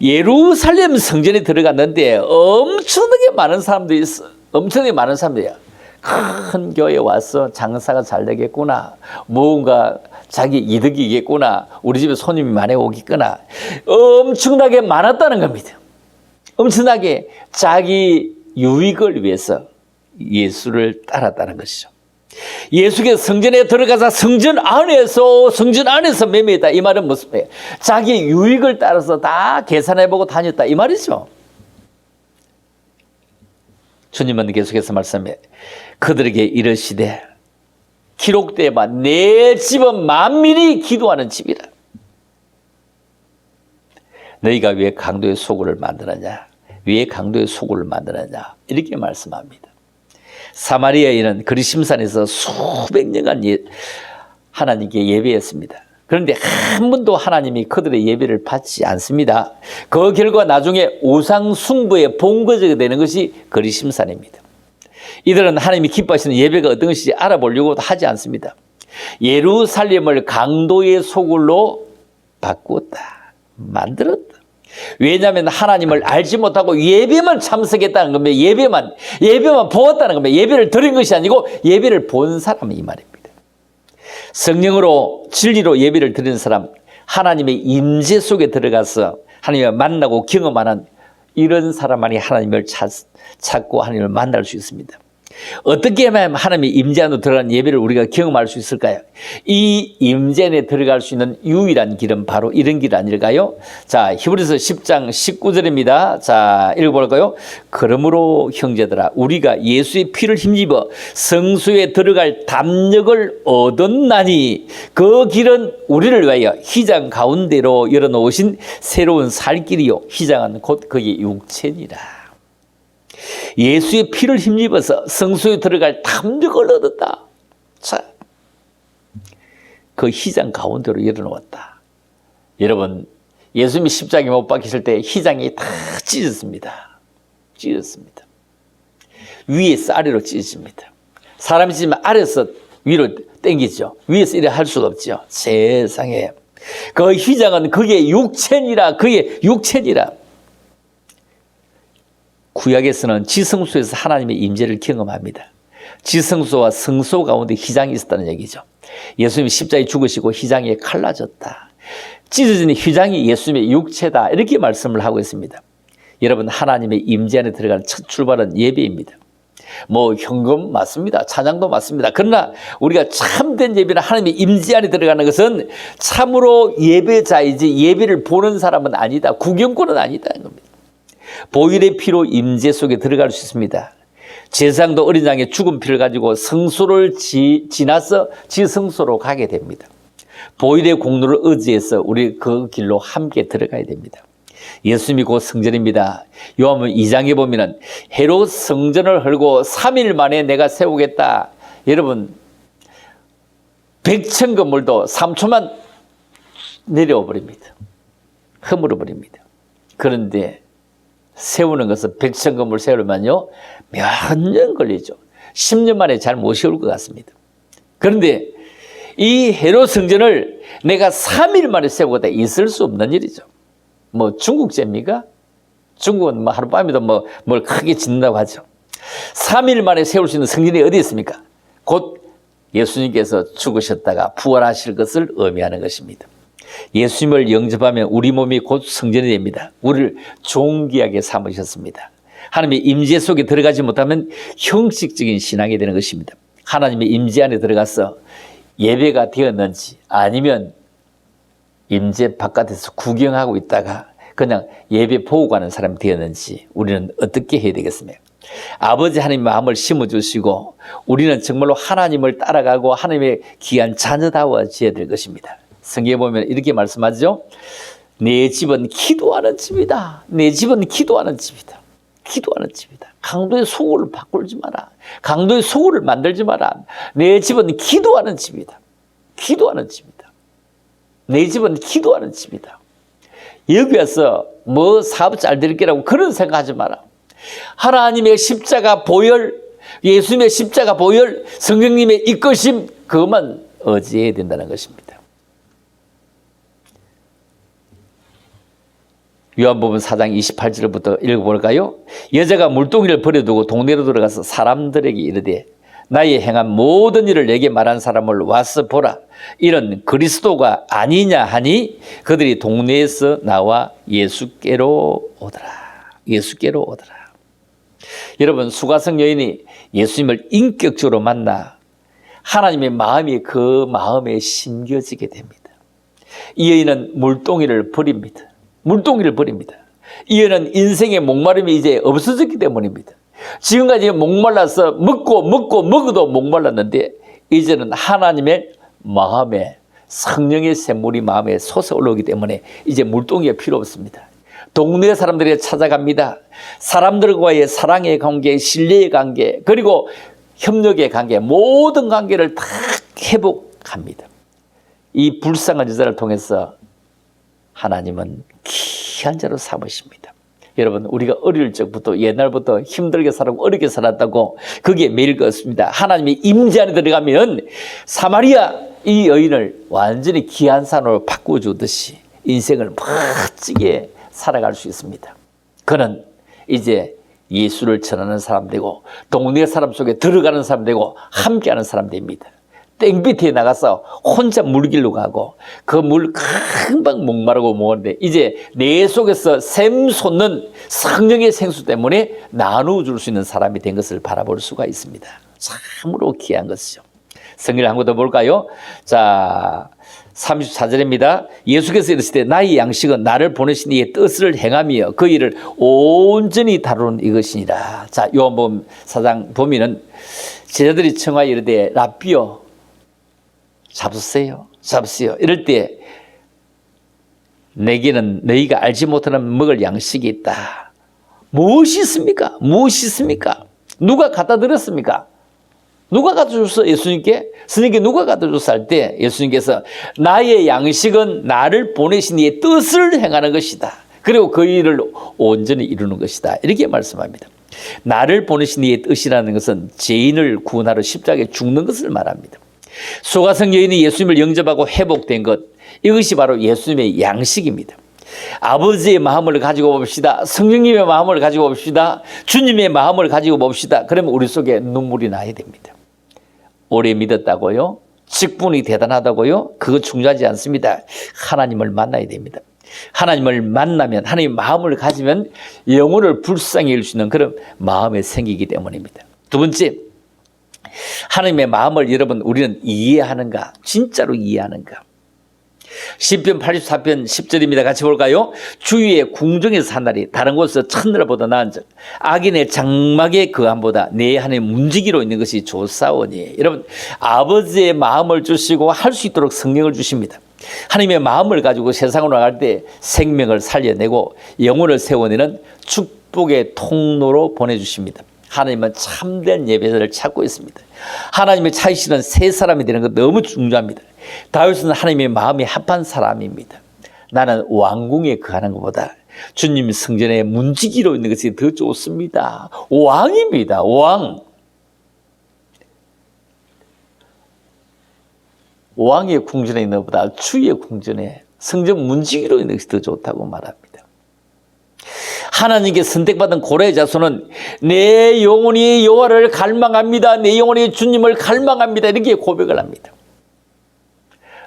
예루살렘 성전에 들어갔는데 엄청나게 많은 사람들이 있어. 엄청나게 많은 사람들이야. 큰 교회에 와서 장사가 잘 되겠구나, 뭔가 자기 이득이겠구나, 우리 집에 손님이 많이 오겠구나, 엄청나게 많았다는 겁니다. 엄청나게 자기 유익을 위해서 예수를 따랐다는 것이죠. 예수께서 성전에 들어가서 성전 안에서 매매했다. 이 말은 무슨 말이에요? 자기 유익을 따라서 다 계산해보고 다녔다. 이 말이죠. 주님은 계속해서 말씀해 그들에게 이르시되 기록되어 내 집은 만민이 기도하는 집이라. 너희가 왜 강도의 소굴을 만드느냐? 왜 강도의 소굴을 만드느냐? 이렇게 말씀합니다. 사마리아인은 그리심산에서 수백 년간 하나님께 예배했습니다. 그런데 한 번도 하나님이 그들의 예배를 받지 않습니다. 그 결과 나중에 우상 숭배의 본거지가 되는 것이 그리심산입니다. 이들은 하나님이 기뻐하시는 예배가 어떤 것인지 알아보려고 하지 않습니다. 예루살렘을 강도의 소굴로 바꾸었다. 만들었다. 왜냐하면 하나님을 알지 못하고 예배만 참석했다는 겁니다. 예배만 보았다는 겁니다. 예배를 드린 것이 아니고 예배를 본 사람이 이 말입니다. 성령으로 진리로 예배를 드리는 사람, 하나님의 임재 속에 들어가서 하나님을 만나고 경험하는 이런 사람만이 하나님을 찾고 하나님을 만날 수 있습니다. 어떻게 하면 하나님의 임재 안으로 들어가는 예배를 우리가 경험할 수 있을까요? 이 임재 안에 들어갈 수 있는 유일한 길은 바로 이런 길 아닐까요? 자, 히브리서 10장 19절입니다. 자, 읽어볼까요? 그러므로 형제들아, 우리가 예수의 피를 힘입어 성소에 들어갈 담력을 얻었나니 그 길은 우리를 위하여 휘장 가운데로 열어놓으신 새로운 살 길이요, 휘장은 곧 그의 육체니라. 예수의 피를 힘입어서 성소에 들어갈 담력을 얻었다. 자, 그 휘장 가운데로 열어놓았다. 여러분, 예수님이 십자가에 못 박히실 때 휘장이 다 찢었습니다. 찢었습니다. 위에서 아래로 찢어집니다. 사람이 찢으면 아래에서 위로 당기죠. 위에서 이래 할 수가 없죠. 세상에. 그 휘장은 그의 육체니라. 그의 육체니라. 구약에서는 지성소에서 하나님의 임재를 경험합니다. 지성소와 성소 가운데 휘장이 있었다는 얘기죠. 예수님이 십자가에 죽으시고 휘장이 갈라졌다. 찢어진 휘장이 예수님의 육체다. 이렇게 말씀을 하고 있습니다. 여러분, 하나님의 임재 안에 들어가는 첫 출발은 예배입니다. 뭐 현금 맞습니다. 찬양도 맞습니다. 그러나 우리가 참된 예배는 하나님의 임재 안에 들어가는 것은 참으로 예배자이지 예배를 보는 사람은 아니다. 구경꾼은 아니다. 겁니다. 보혈의 피로 임재 속에 들어갈 수 있습니다. 제사장도 어린 양의 죽은 피를 가지고 성소를 지나서 지성소로 가게 됩니다. 보혈의 공로를 의지해서 우리 그 길로 함께 들어가야 됩니다. 예수님이 곧 성전입니다. 요한복음 2장에 보면은 헤롯 성전을 헐고 3일 만에 내가 세우겠다. 여러분 100천 건물도 3초만 내려와 버립니다. 허물어 버립니다. 그런데 세우는 것은 100천 건물 세우려면요 몇 년 걸리죠. 10년 만에 잘 못 세울 것 같습니다. 그런데 이 헤롯 성전을 내가 3일 만에 세우겠다. 있을 수 없는 일이죠. 뭐 중국제입니까? 중국은 뭐 하룻밤에도 뭘 크게 짓는다고 하죠. 3일 만에 세울 수 있는 성전이 어디 있습니까? 곧 예수님께서 죽으셨다가 부활하실 것을 의미하는 것입니다. 예수님을 영접하면 우리 몸이 곧 성전이 됩니다. 우리를 존귀하게 삼으셨습니다. 하나님의 임재 속에 들어가지 못하면 형식적인 신앙이 되는 것입니다. 하나님의 임재 안에 들어가서 예배가 되었는지 아니면 임재 바깥에서 구경하고 있다가 그냥 예배 보고 가는 사람이 되었는지 우리는 어떻게 해야 되겠습니까? 아버지 하나님 마음을 심어주시고 우리는 정말로 하나님을 따라가고 하나님의 귀한 자녀다워져야 될 것입니다. 성경에 보면 이렇게 말씀하죠. 내 집은 기도하는 집이다. 내 집은 기도하는 집이다. 기도하는 집이다. 강도의 소굴을 바꾸지 마라. 강도의 소굴을 만들지 마라. 내 집은 기도하는 집이다. 기도하는 집이다. 내 집은 기도하는 집이다. 여기 와서 뭐 사업 잘 될 거라고 그런 생각하지 마라. 하나님의 십자가 보혈, 예수님의 십자가 보혈, 성령님의 이끄심 그것만 의지해야 된다는 것입니다. 요한복음 4장 28절부터 읽어볼까요? 여자가 물동이를 버려두고 동네로 들어가서 사람들에게 이르되 나의 행한 모든 일을 내게 말한 사람을 와서 보라. 이런 그리스도가 아니냐 하니 그들이 동네에서 나와 예수께로 오더라. 예수께로 오더라. 여러분 수가성 여인이 예수님을 인격적으로 만나 하나님의 마음이 그 마음에 심겨지게 됩니다. 이 여인은 물동이를 버립니다. 물동이를 버립니다. 이 여인은 인생의 목마름이 이제 없어졌기 때문입니다. 지금까지 목말라서 먹어도 목말랐는데 이제는 하나님의 마음에 성령의 샘물이 마음에 솟아 올라오기 때문에 이제 물동이가 필요 없습니다. 동네 사람들이 찾아갑니다. 사람들과의 사랑의 관계, 신뢰의 관계, 그리고 협력의 관계, 모든 관계를 다 회복합니다. 이 불쌍한 여자를 통해서 하나님은 귀한 자로 삼으십니다. 여러분 우리가 어릴 적부터 옛날부터 힘들게 살았고 어렵게 살았다고 그게 매일 그렇습니다. 하나님의 임재 안에 들어가면 사마리아 이 여인을 완전히 귀한 산으로 바꿔주듯이 인생을 멋지게 살아갈 수 있습니다. 그는 이제 예수를 전하는 사람 되고 동네 사람 속에 들어가는 사람 되고 함께하는 사람 됩니다. 땡볕에 나가서 혼자 물길로 가고 그 물 금방 목마르고 뭐는데 이제 내 속에서 샘 솟는 성령의 생수 때문에 나누어줄 수 있는 사람이 된 것을 바라볼 수가 있습니다. 참으로 귀한 것이죠. 성경을 한 번 더 볼까요? 자 34절입니다. 예수께서 이르시되 나의 양식은 나를 보내신 이의 뜻을 행하며 그 일을 온전히 다루는 이것이니라. 자 요한복음 4장 보면은 제자들이 청하여 이르되 라삐여 잡으세요. 이럴 때 내게는 너희가 알지 못하는 먹을 양식이 있다. 무엇이 있습니까? 누가 갖다 드렸습니까? 누가 갖다 줬어? 예수님께? 스님께 누가 갖다 줬어? 할 때 예수님께서 나의 양식은 나를 보내신 이의 뜻을 행하는 것이다. 그리고 그 일을 온전히 이루는 것이다. 이렇게 말씀합니다. 나를 보내신 이의 뜻이라는 것은 죄인을 구원하러 십자가에 죽는 것을 말합니다. 소가성 여인이 예수님을 영접하고 회복된 것, 이것이 바로 예수님의 양식입니다. 아버지의 마음을 가지고 봅시다. 성령님의 마음을 가지고 봅시다. 주님의 마음을 가지고 봅시다. 그러면 우리 속에 눈물이 나야 됩니다. 오래 믿었다고요? 직분이 대단하다고요? 그거 중요하지 않습니다. 하나님을 만나야 됩니다. 하나님을 만나면 하나님의 마음을 가지면 영혼을 불쌍히 할 수 있는 그런 마음이 생기기 때문입니다. 두 번째, 하나님의 마음을 여러분 우리는 이해하는가? 진짜로 이해하는가? 시편 84편 10절입니다. 같이 볼까요? 주위의 궁정에서 산날이 다른 곳에서 천내보다 나은즉 악인의 장막의 거함보다 내 하나님 문지기로 있는 것이 좋사오니. 여러분, 아버지의 마음을 주시고 할 수 있도록 성령을 주십니다. 하나님의 마음을 가지고 세상으로 나갈 때 생명을 살려내고 영혼을 세워내는 축복의 통로로 보내주십니다. 하나님은 참된 예배자를 찾고 있습니다. 하나님을 찾으시는 새 사람이 되는 것 너무 중요합니다. 다윗은 하나님의 마음이 합한 사람입니다. 나는 왕궁에 거하는 것보다 주님 성전에 문지기로 있는 것이 더 좋습니다. 왕입니다. 왕. 왕의 궁전에 있는 것보다 주의 궁전에 성전 문지기로 있는 것이 더 좋다고 말합니다. 하나님께 선택받은 고레의 자손은 내 영혼이 여호와를 갈망합니다. 내 영혼이 주님을 갈망합니다. 이렇게 고백을 합니다.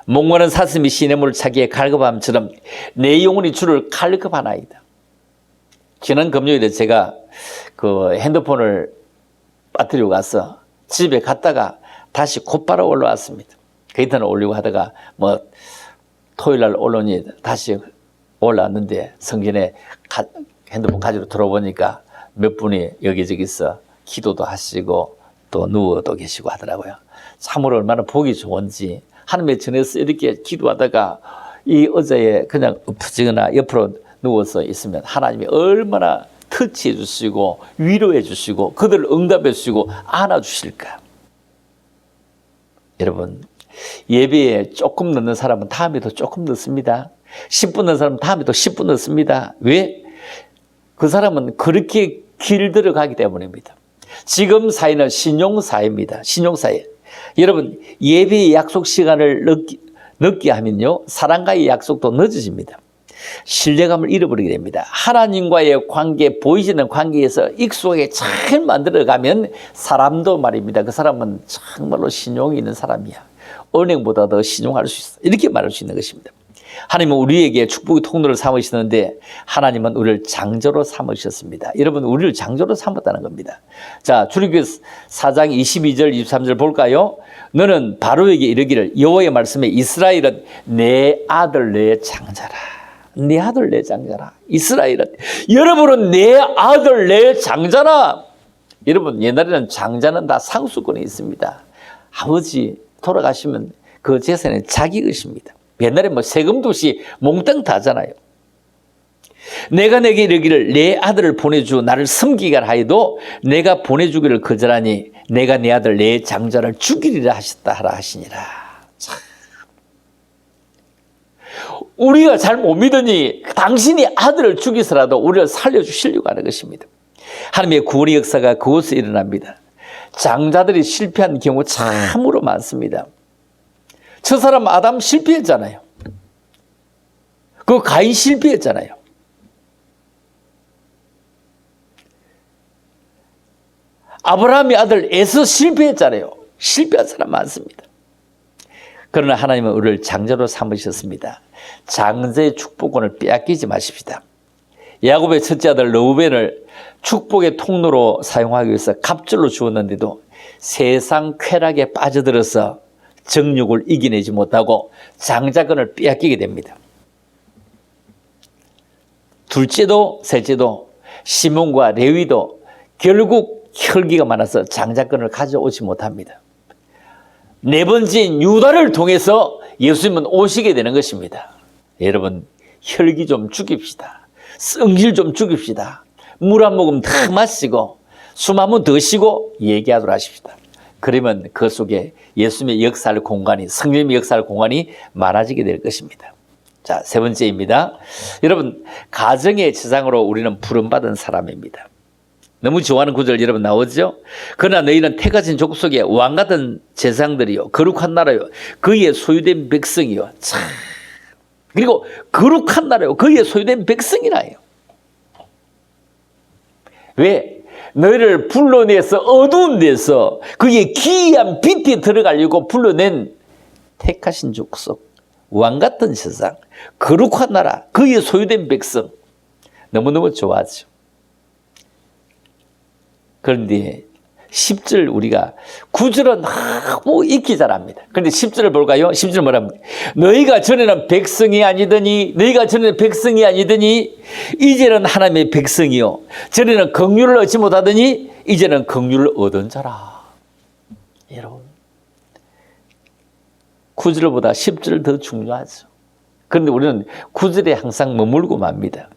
목마른 사슴이 시냇물을 차기에 갈급함처럼 내 영혼이 주를 갈급하나이다. 지난 금요일에 제가 그 핸드폰을 빠뜨리고 가서 집에 갔다가 다시 곧바로 올라왔습니다. 그 이틀을 올리고 하다가 뭐 토요일날 올라오니 다시 올라왔는데 성전에 핸드폰 가지러 들어보니까 몇 분이 여기저기서 기도도 하시고 또 누워도 계시고 하더라고요. 참으로 얼마나 보기 좋은지 하나님의 전에서 이렇게 기도하다가 이 의자에 그냥 엎어지거나 옆으로 누워서 있으면 하나님이 얼마나 터치해 주시고 위로해 주시고 그들을 응답해 주시고 안아 주실까. 여러분, 예배에 조금 늦는 사람은 다음에도 조금 늦습니다. 10분 늦는 사람은 다음에도 10분 늦습니다. 왜? 그 사람은 그렇게 길들어가기 때문입니다. 지금 사회는 신용사회입니다. 신용사회. 여러분, 예배의 약속 시간을 늦게 하면요, 사람과의 약속도 늦어집니다. 신뢰감을 잃어버리게 됩니다. 하나님과의 관계, 보이지는 관계에서 익숙하게 잘 만들어가면 사람도 말입니다. 그 사람은 정말로 신용이 있는 사람이야. 은행보다 더 신용할 수 있어. 이렇게 말할 수 있는 것입니다. 하나님은 우리에게 축복의 통로를 삼으시는데 하나님은 우리를 장저로 삼으셨습니다. 여러분, 우리를 장저로 삼았다는 겁니다. 자, 출애굽기 4장 22절 23절 볼까요? 너는 바로에게 이르기를 여호와의 말씀에 이스라엘은 내 아들 내 장자라. 내 아들 내 장자라. 이스라엘은 여러분은 내 아들 내 장자라. 여러분, 옛날에는 장자는 다 상수권이 있습니다. 아버지 돌아가시면 그 재산은 자기 것입니다. 옛날에 뭐 세금도 없이 몽땅 다잖아요. 내가 내게 이르기를 내 아들을 보내주 나를 섬기게 하여도 내가 보내주기를 거절하니 내가 내 아들 내 장자를 죽이리라 하셨다 하라 하시니라. 참. 우리가 잘 못 믿으니 당신이 아들을 죽이서라도 우리를 살려주시려고 하는 것입니다. 하나님의 구원의 역사가 그곳에 일어납니다. 장자들이 실패한 경우 참으로 많습니다. 저 사람 아담 실패했잖아요. 그 가인 실패했잖아요. 아브라함의 아들 에서 실패했잖아요. 실패한 사람 많습니다. 그러나 하나님은 우리를 장자로 삼으셨습니다. 장자의 축복권을 빼앗기지 마십시다. 야곱의 첫째 아들 르우벤을 축복의 통로로 사용하기 위해서 갑절로 주었는데도 세상 쾌락에 빠져들어서 정욕을 이겨내지 못하고 장자권을 빼앗기게 됩니다. 둘째도 셋째도 시몬과 레위도 결국 혈기가 많아서 장자권을 가져오지 못합니다. 네 번째인 유다를 통해서 예수님은 오시게 되는 것입니다. 여러분, 혈기 좀 죽입시다. 성질 좀 죽입시다. 물 한 모금 더 마시고 숨 한 번 더 쉬고 얘기하도록 하십시다. 그러면 그 속에 예수님의 역사할 공간이, 성령님의 역사할 공간이 많아지게 될 것입니다. 자, 세 번째입니다. 여러분, 가정의 제사장으로 우리는 부름받은 사람입니다. 너무 좋아하는 구절 여러분 나오죠? 그러나 너희는 택하신 족속의 왕같은 제사장들이요, 거룩한 나라요, 그의 소유된 백성이요. 참. 그리고 거룩한 나라요, 그의 소유된 백성이라요. 왜? 너희를 불러내서 어두운 데서 그의 기이한 빛에 들어가려고 불러낸 택하신 족속, 왕같은 세상, 거룩한 나라, 그의 소유된 백성. 너무너무 좋아하죠. 그런데 10절 우리가 9절은 너무 읽기 잘합니다. 그런데 10절을 볼까요? 10절 뭐랍니까? 너희가 전에는 백성이 아니더니 이제는 하나님의 백성이요 전에는 긍휼을 얻지 못하더니 이제는 긍휼을 얻은 자라. 여러분 9절보다 10절 더 중요하죠. 그런데 우리는 9절에 항상 머물고 맙니다.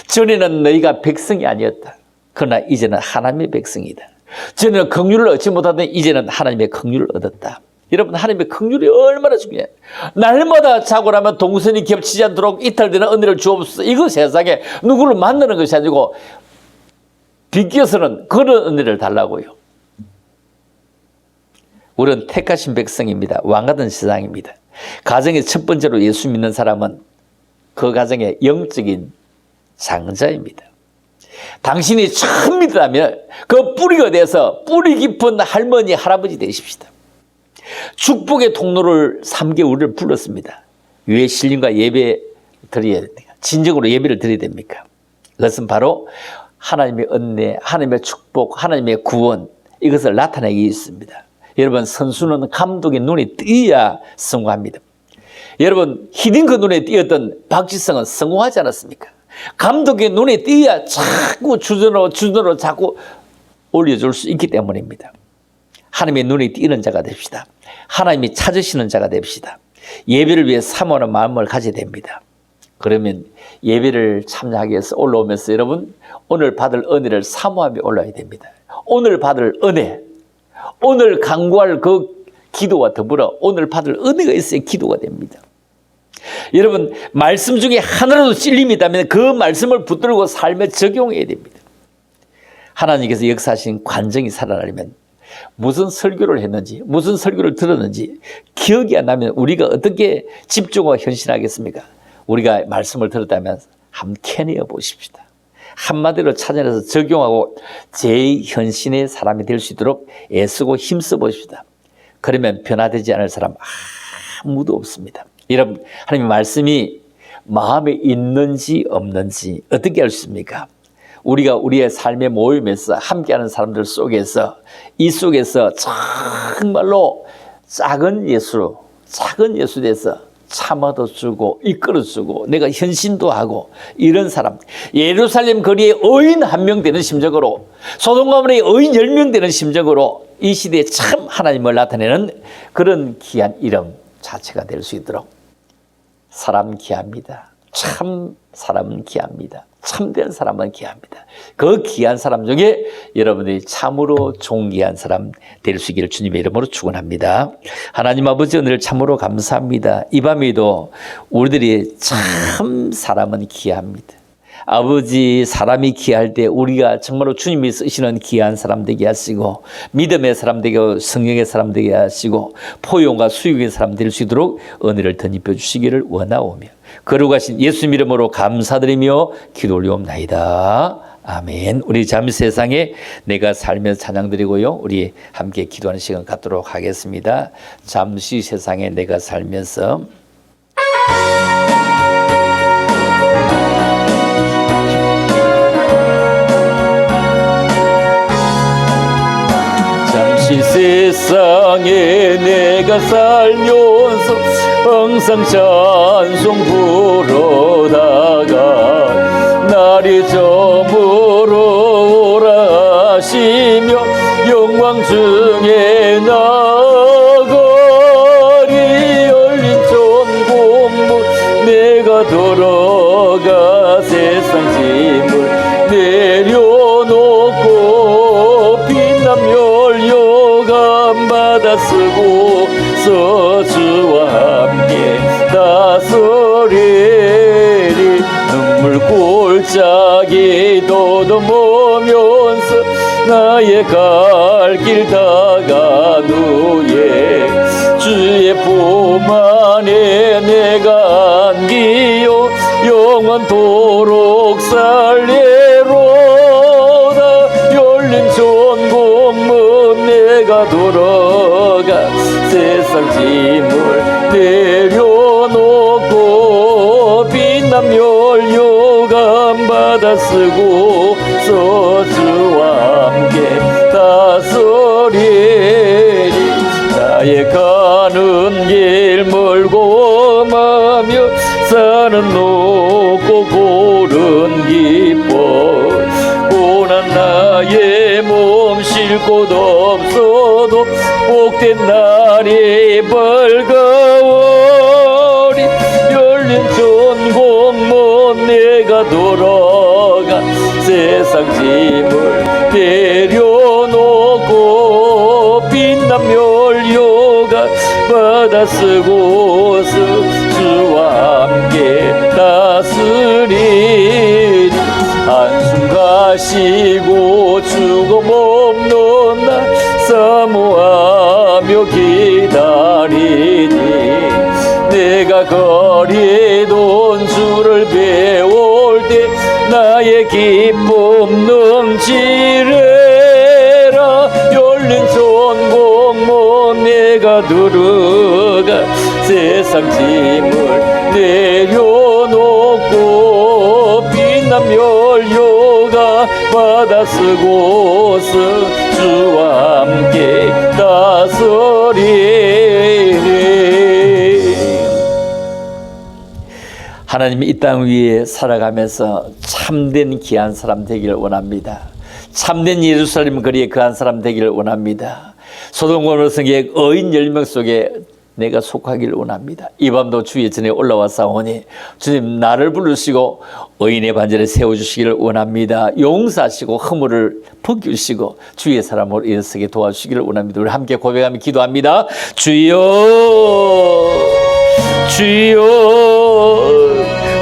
전에는 너희가 백성이 아니었다. 그러나 이제는 하나님의 백성이다. 전에는 긍휼을 얻지 못하더니 이제는 하나님의 긍휼을 얻었다. 여러분 하나님의 긍휼이 얼마나 중요해요. 날마다 자고 나면 동선이 겹치지 않도록 이탈되는 은혜를 주옵소서. 이거 세상에 누구를 만나는 것이 아니고 비껴서는 그런 은혜를 달라고요. 우리는 택하신 백성입니다. 왕같은 세상입니다. 가정의 첫 번째로 예수 믿는 사람은 그 가정의 영적인 장자입니다. 당신이 처음 믿으라면 그 뿌리가 돼서 뿌리 깊은 할머니, 할아버지 되십시다. 축복의 통로를 3개월을 불렀습니다. 왜 신령과 예배 드려야 됩니까? 진정으로 예배를 드려야 됩니까? 그것은 바로 하나님의 은혜, 하나님의 축복, 하나님의 구원 이것을 나타내기 있습니다. 여러분 선수는 감독의 눈에 띄어야 성공합니다. 여러분 히딩크 눈에 띄었던 박지성은 성공하지 않았습니까? 감독의 눈에 띄어야 자꾸 주전으로 자꾸 올려줄 수 있기 때문입니다. 하나님의 눈에 띄는 자가 됩시다. 하나님이 찾으시는 자가 됩시다. 예배를 위해 사모하는 마음을 가져야 됩니다. 그러면 예배를 참여하기 위해서 올라오면서 여러분 오늘 받을 은혜를 사모하며 올라야 됩니다. 오늘 받을 은혜, 오늘 간구할 그 기도와 더불어 오늘 받을 은혜가 있어야 기도가 됩니다. 여러분 말씀 중에 하나라도 찔림이 있다면 그 말씀을 붙들고 삶에 적용해야 됩니다. 하나님께서 역사하신 관정이 살아나려면 무슨 설교를 했는지 무슨 설교를 들었는지 기억이 안 나면 우리가 어떻게 집중하고 헌신하겠습니까? 우리가 말씀을 들었다면 한번 캐내어 보십시다. 한마디로 찾아내서 적용하고 재현신의 사람이 될 수 있도록 애쓰고 힘써 보십시다. 그러면 변화되지 않을 사람 아무도 없습니다. 여러분 하나님의 말씀이 마음에 있는지 없는지 어떻게 알 수 있습니까? 우리가 우리의 삶의 모임에서 함께하는 사람들 속에서 이 속에서 정말로 작은 예수 돼서 참아도 주고 이끌어주고 내가 현신도 하고 이런 사람 예루살렘 거리에 의인 1명 되는 심정으로 소돔과 고모라의 의인 10명 되는 심정으로 이 시대에 참 하나님을 나타내는 그런 귀한 이름 자체가 될 수 있도록 사람 귀합니다. 참 사람은 귀합니다. 참된 사람은 귀합니다. 그 귀한 사람 중에 여러분들이 참으로 존귀한 사람 될 수 있기를 주님의 이름으로 축원합니다. 하나님 아버지 오늘 참으로 감사합니다. 이 밤에도 우리들이 참 사람은 귀합니다. 아버지 사람이 귀할 때 우리가 정말로 주님이 쓰시는 귀한 사람 되게 하시고 믿음의 사람 되게 하고 성령의 사람 되게 하시고 포용과 수용의 사람 될 수 있도록 은혜를 덧입혀 주시기를 원하오며 거룩하신 예수님 이름으로 감사드리며 기도 올리옵나이다. 아멘. 우리 잠시 세상에 내가 살면서 찬양드리고요. 우리 함께 기도하는 시간 갖도록 하겠습니다. 잠시 세상에 내가 살면서 잠시 세상에 내가 살면서 항상 찬송 부르다가 날이 저물어 오라 하시며 영광 중에 나가리 열린 전공문 내가 돌아가 세상 짐을 내려놓고 빛난 멸류관 받아 쓰고 주와 함께 다스리리 눈물 골짜기 더듬으면서 나의 갈 길 다간 후에 주의 품 안에 내가 안기요 영원토록 살리로다 열린 전공문 내가 돌아가 세상 짐을 내려놓고 빛난 멸류관 받아 쓰고 주와 함께 다스 나는 높고 고른 기뻐 고난 나의 몸 쉴 곳 없어도 복된 날이 벌거워리 열린 전공문 내가 돌아가 세상 짐을 내려놓고 빛난 멸류가 받아 쓰고서 주와 함께 다스리니 한숨 가시고 죽음 없는 날 사모하며 기다리니 내가 거리던 주를 배울 때 나의 기쁨 넘치리라 열린 전공문 내가 들어가 세상 짐을 내려놓고 빛난 멸류가 받아 쓰고서 주와 함께 다스리리. 하나님이 이 땅 위에 살아가면서 참된 귀한 사람 되기를 원합니다. 참된 예루살렘 거리에 거한 사람 되기를 원합니다. 소돔과 성의 의인 10명 속에 내가 속하기를 원합니다. 이 밤도 주의 전에 올라와사오니 주님 나를 부르시고 의인의 반절에 세워주시기를 원합니다. 용서하시고 허물을 벗기시고 주의 사람으로 일어서게 도와주시기를 원합니다. 우리 함께 고백하며 기도합니다. 주여 주여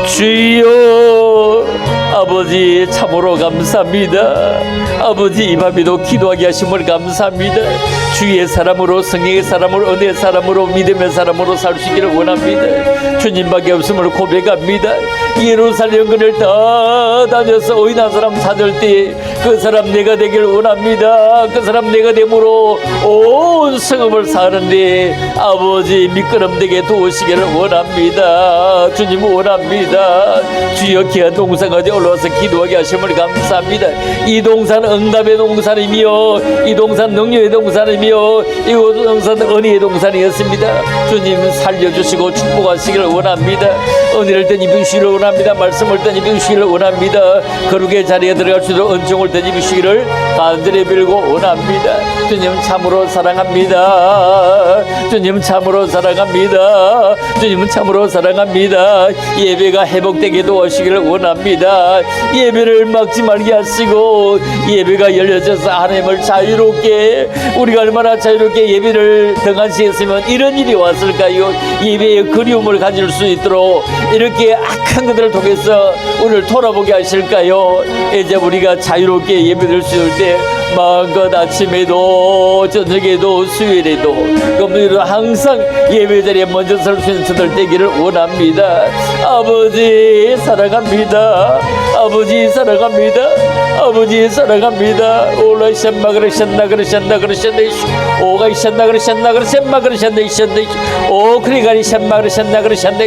주여 아버지 참으로 감사합니다. 아버지 이 밤에도 기도하게 하심을 감사합니다. 주의 사람으로 성령의 사람으로 은혜의 사람으로 믿음의 사람으로 살 수 있기를 원합니다. 주님밖에 없음을 고백합니다. 예루살렘 거리를 다 다녀서 의인한 사람 찾을 때 그 사람 내가 되기를 원합니다. 그 사람 내가 됨으로 온 성읍을 사는데 아버지 미끄럼되게 도우시기를 원합니다. 주님 원합니다. 주여 귀한 동산까지 올라와서 기도하게 하심을 감사합니다. 이 동산 응답의 동산이며 이 동산 능력의 동산이며 이 동산 은혜의 동산이었습니다. 주님 살려주시고 축복하시기를 원합니다. 은혜를 덧입으시기를 원합니다. 말씀을 덧입으시기를 원합니다. 거룩의 자리에 들어갈 수 있도록 은총을 덧입으시기를 간절히 빌고 원합니다. 주님 참으로 사랑합니다. 주님 참으로 사랑합니다. 주님 참으로 사랑합니다. 예배가 회복되게 도와주시기를 원합니다. 예배를 막지 말게 하시고 예배가 열려져서 하나님을 자유롭게 우리가 얼마나 자유롭게 예배를 등한시했으면 이런 일이 왔을까요? 예배의 그리움을 가질 수 있도록 이렇게 악한 것들을 통해서 우리를 돌아보게 하실까요? 이제 우리가 자유롭게 예배드릴 수 있을 때 마음껏 아침에도 저녁에도 수요일에도 금요일에도 항상 예배 자리에 먼저 설 수 있는 저들 되기를 원합니다. 아버지 사랑합니다. 아버지 사랑합니다. 아버지 사랑합니다. 올라 셴마 그러셨나 그러셨나 그러셨나 오가 셴나 그러셨나 그러셨나 그러셨나 오 그리가리 셴마 그러셨나 그러셨나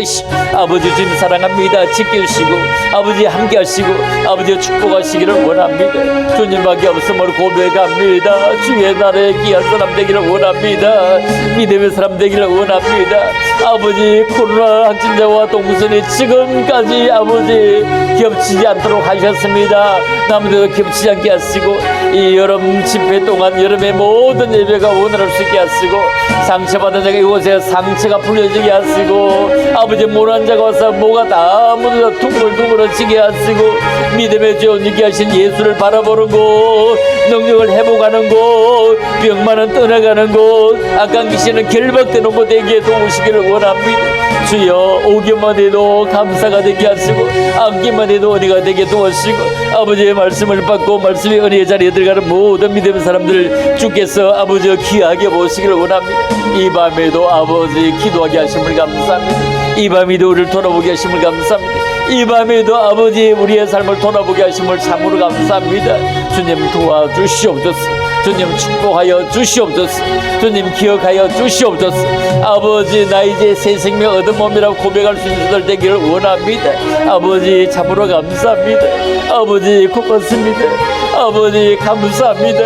아버지 주님 사랑합니다. 지켜주시고 아버지 함께하시고 아버지 축복하시기를 원합니다. 주님밖에 없음을 고백합니다. 주의 나라에 귀한 사람 되기를 원합니다. 믿음의 사람 되기를 원합니다. 아버지 코로나 확진자와 동선이 지금까지 아버지 겹치지 않도록 하셨습니다. 남들도 겹치지 않게 하시고 이 여름 집회 동안 여름의 모든 예배가 원활할 수 있게 하시고 상처받은 자가 이곳에 상처가 풀려지게 하시고 아버지 모난 자가 와서 뭐가 다 모두 둥글둥글해지게 하시고 믿음의 주 온전케 하신 예수를 바라보는 곳 능력을 회복하는 곳 병만은 떠나가는 곳 악한 귀신은 결박되는 곳 되게 도우시기를 원합니다. 주여 오기만 해도 감사가 되게 하시고 안기만 해도 은혜가 되게 도와주시고 아버지의 말씀을 받고 말씀의 은혜의 자리에 들어가는 모든 믿음의 사람들 주께서 아버지 귀하게 보시기를 원합니다. 이 밤에도 아버지 기도하게 하심을 감사합니다. 이 밤에도 우리를 돌아보게 하심을 감사합니다. 이 밤에도 아버지 우리의 삶을 돌아보게 하심을 참으로 감사합니다. 주님 도와주시옵소서. 주님 축복하여 주시옵소서. 주님 기억하여 주시옵소서. 아버지 나 이제 새 생명 얻은 몸이라고 고백할 수 있는 분들 되기를 원합니다. 아버지 참으로 감사합니다. 아버지 고맙습니다. 아버지 감사합니다.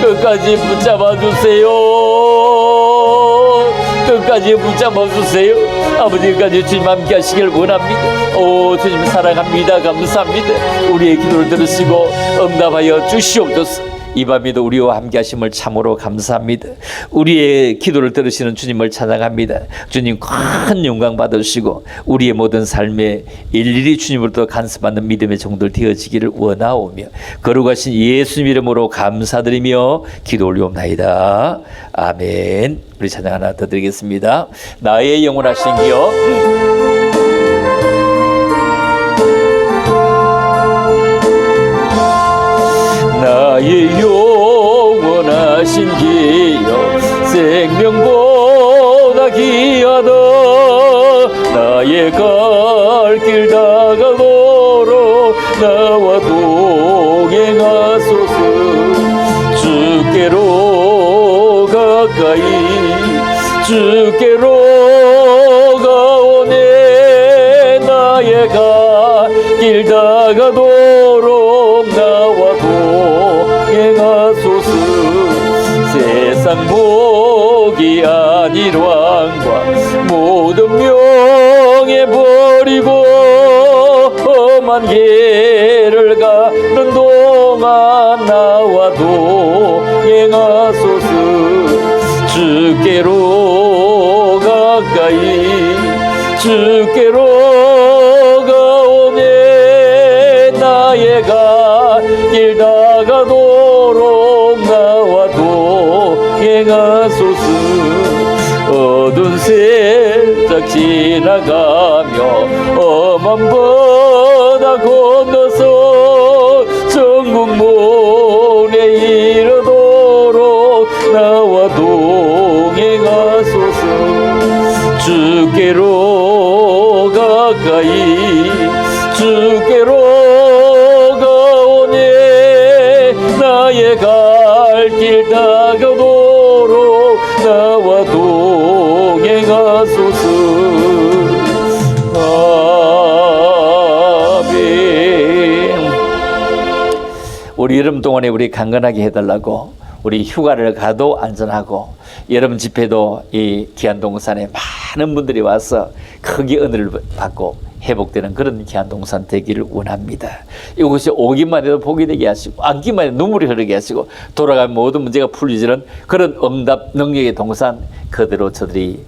끝까지 붙잡아 주세요. 끝까지 붙잡아 주세요. 아버지 끝까지 주님 함께 하시길 원합니다. 오 주님 사랑합니다. 감사합니다. 우리의 기도를 들으시고 응답하여 주시옵소서. 이 밤에도 우리와 함께 하심을 참으로 감사합니다. 우리의 기도를 들으시는 주님을 찬양합니다. 주님 큰 영광 받으시고 우리의 모든 삶에 일일이 주님으로부터 간섭받는 믿음의 종들 되어지기를 원하오며 거룩하신 예수님 이름으로 감사드리며 기도 올리옵나이다. 아멘. 우리 찬양 하나 더 드리겠습니다. 나의 영원하신 기여 나의 영원하신 기여 생명보다 귀하다 나의 갈 길 다가도록 나와 동행하소서 주께로 가까이 주께로 가오네 나의 갈 길 다가도록 나와 동행하소서 세상 복이 아닌 왕과 모든 명예 버리고 험한 길을 가는 동안 나와 동행하소서 주께로 가까이 주께로 가오네 나의 갈 길 다가도록 나와 동행하소서 어두운 새짝 지나가며 험한 바다 건너서 천국 문에 이르도록 나와 동행하소서 주께로 가까이 주께로 가오네 나의 갈 길 다가도록 나와 동행하소서 아멘. 우리 여름 동안에 우리 강건하게 해달라고 우리 휴가를 가도 안전하고 여름 집회도 이 기안동산에 많은 분들이 와서 크게 은혜를 받고 회복되는 그런 기안동산 되기를 원합니다. 이곳이 오기만 해도 복이 되게 하시고 앉기만 해도 눈물이 흐르게 하시고 돌아가면 모든 문제가 풀리지는 그런 응답 능력의 동산 그대로 저들이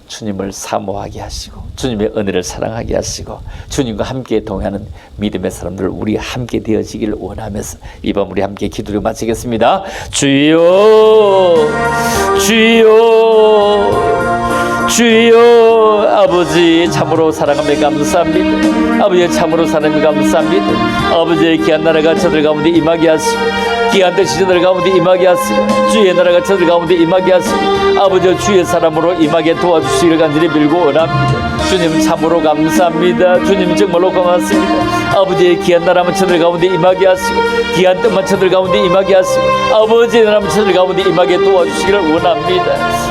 주님을 사모하게 하시고 주님의 은혜를 사랑하게 하시고 주님과 함께 동행하는 믿음의 사람들 우리 함께 되어지기를 원하면서 이 밤 우리 함께 기도를 마치겠습니다. 주여 주여 주여 아버지 참으로 사랑하며 감사합니다. 아버지 참으로 사랑하며 감사합니다. 아버지의 귀한 나라가 저들 가운데 임하게 하시고 귀한 뜻이 저들 가운데 임하게 하시고 주의 나라가 저들 가운데 임하게 하시고 아버지 주의 사람으로 임하게 도와주시기를 간절히 빌고 원합니다. 주님 참으로 감사합니다. 주님 정말로 고맙습니다. 아버지의 귀한 나라만 저들 가운데 임하게 하시고 귀한 뜻만 저들 가운데 임하게 하시고 아버지의 나라만 저들 가운데 임하게 도와주시기를 원합니다.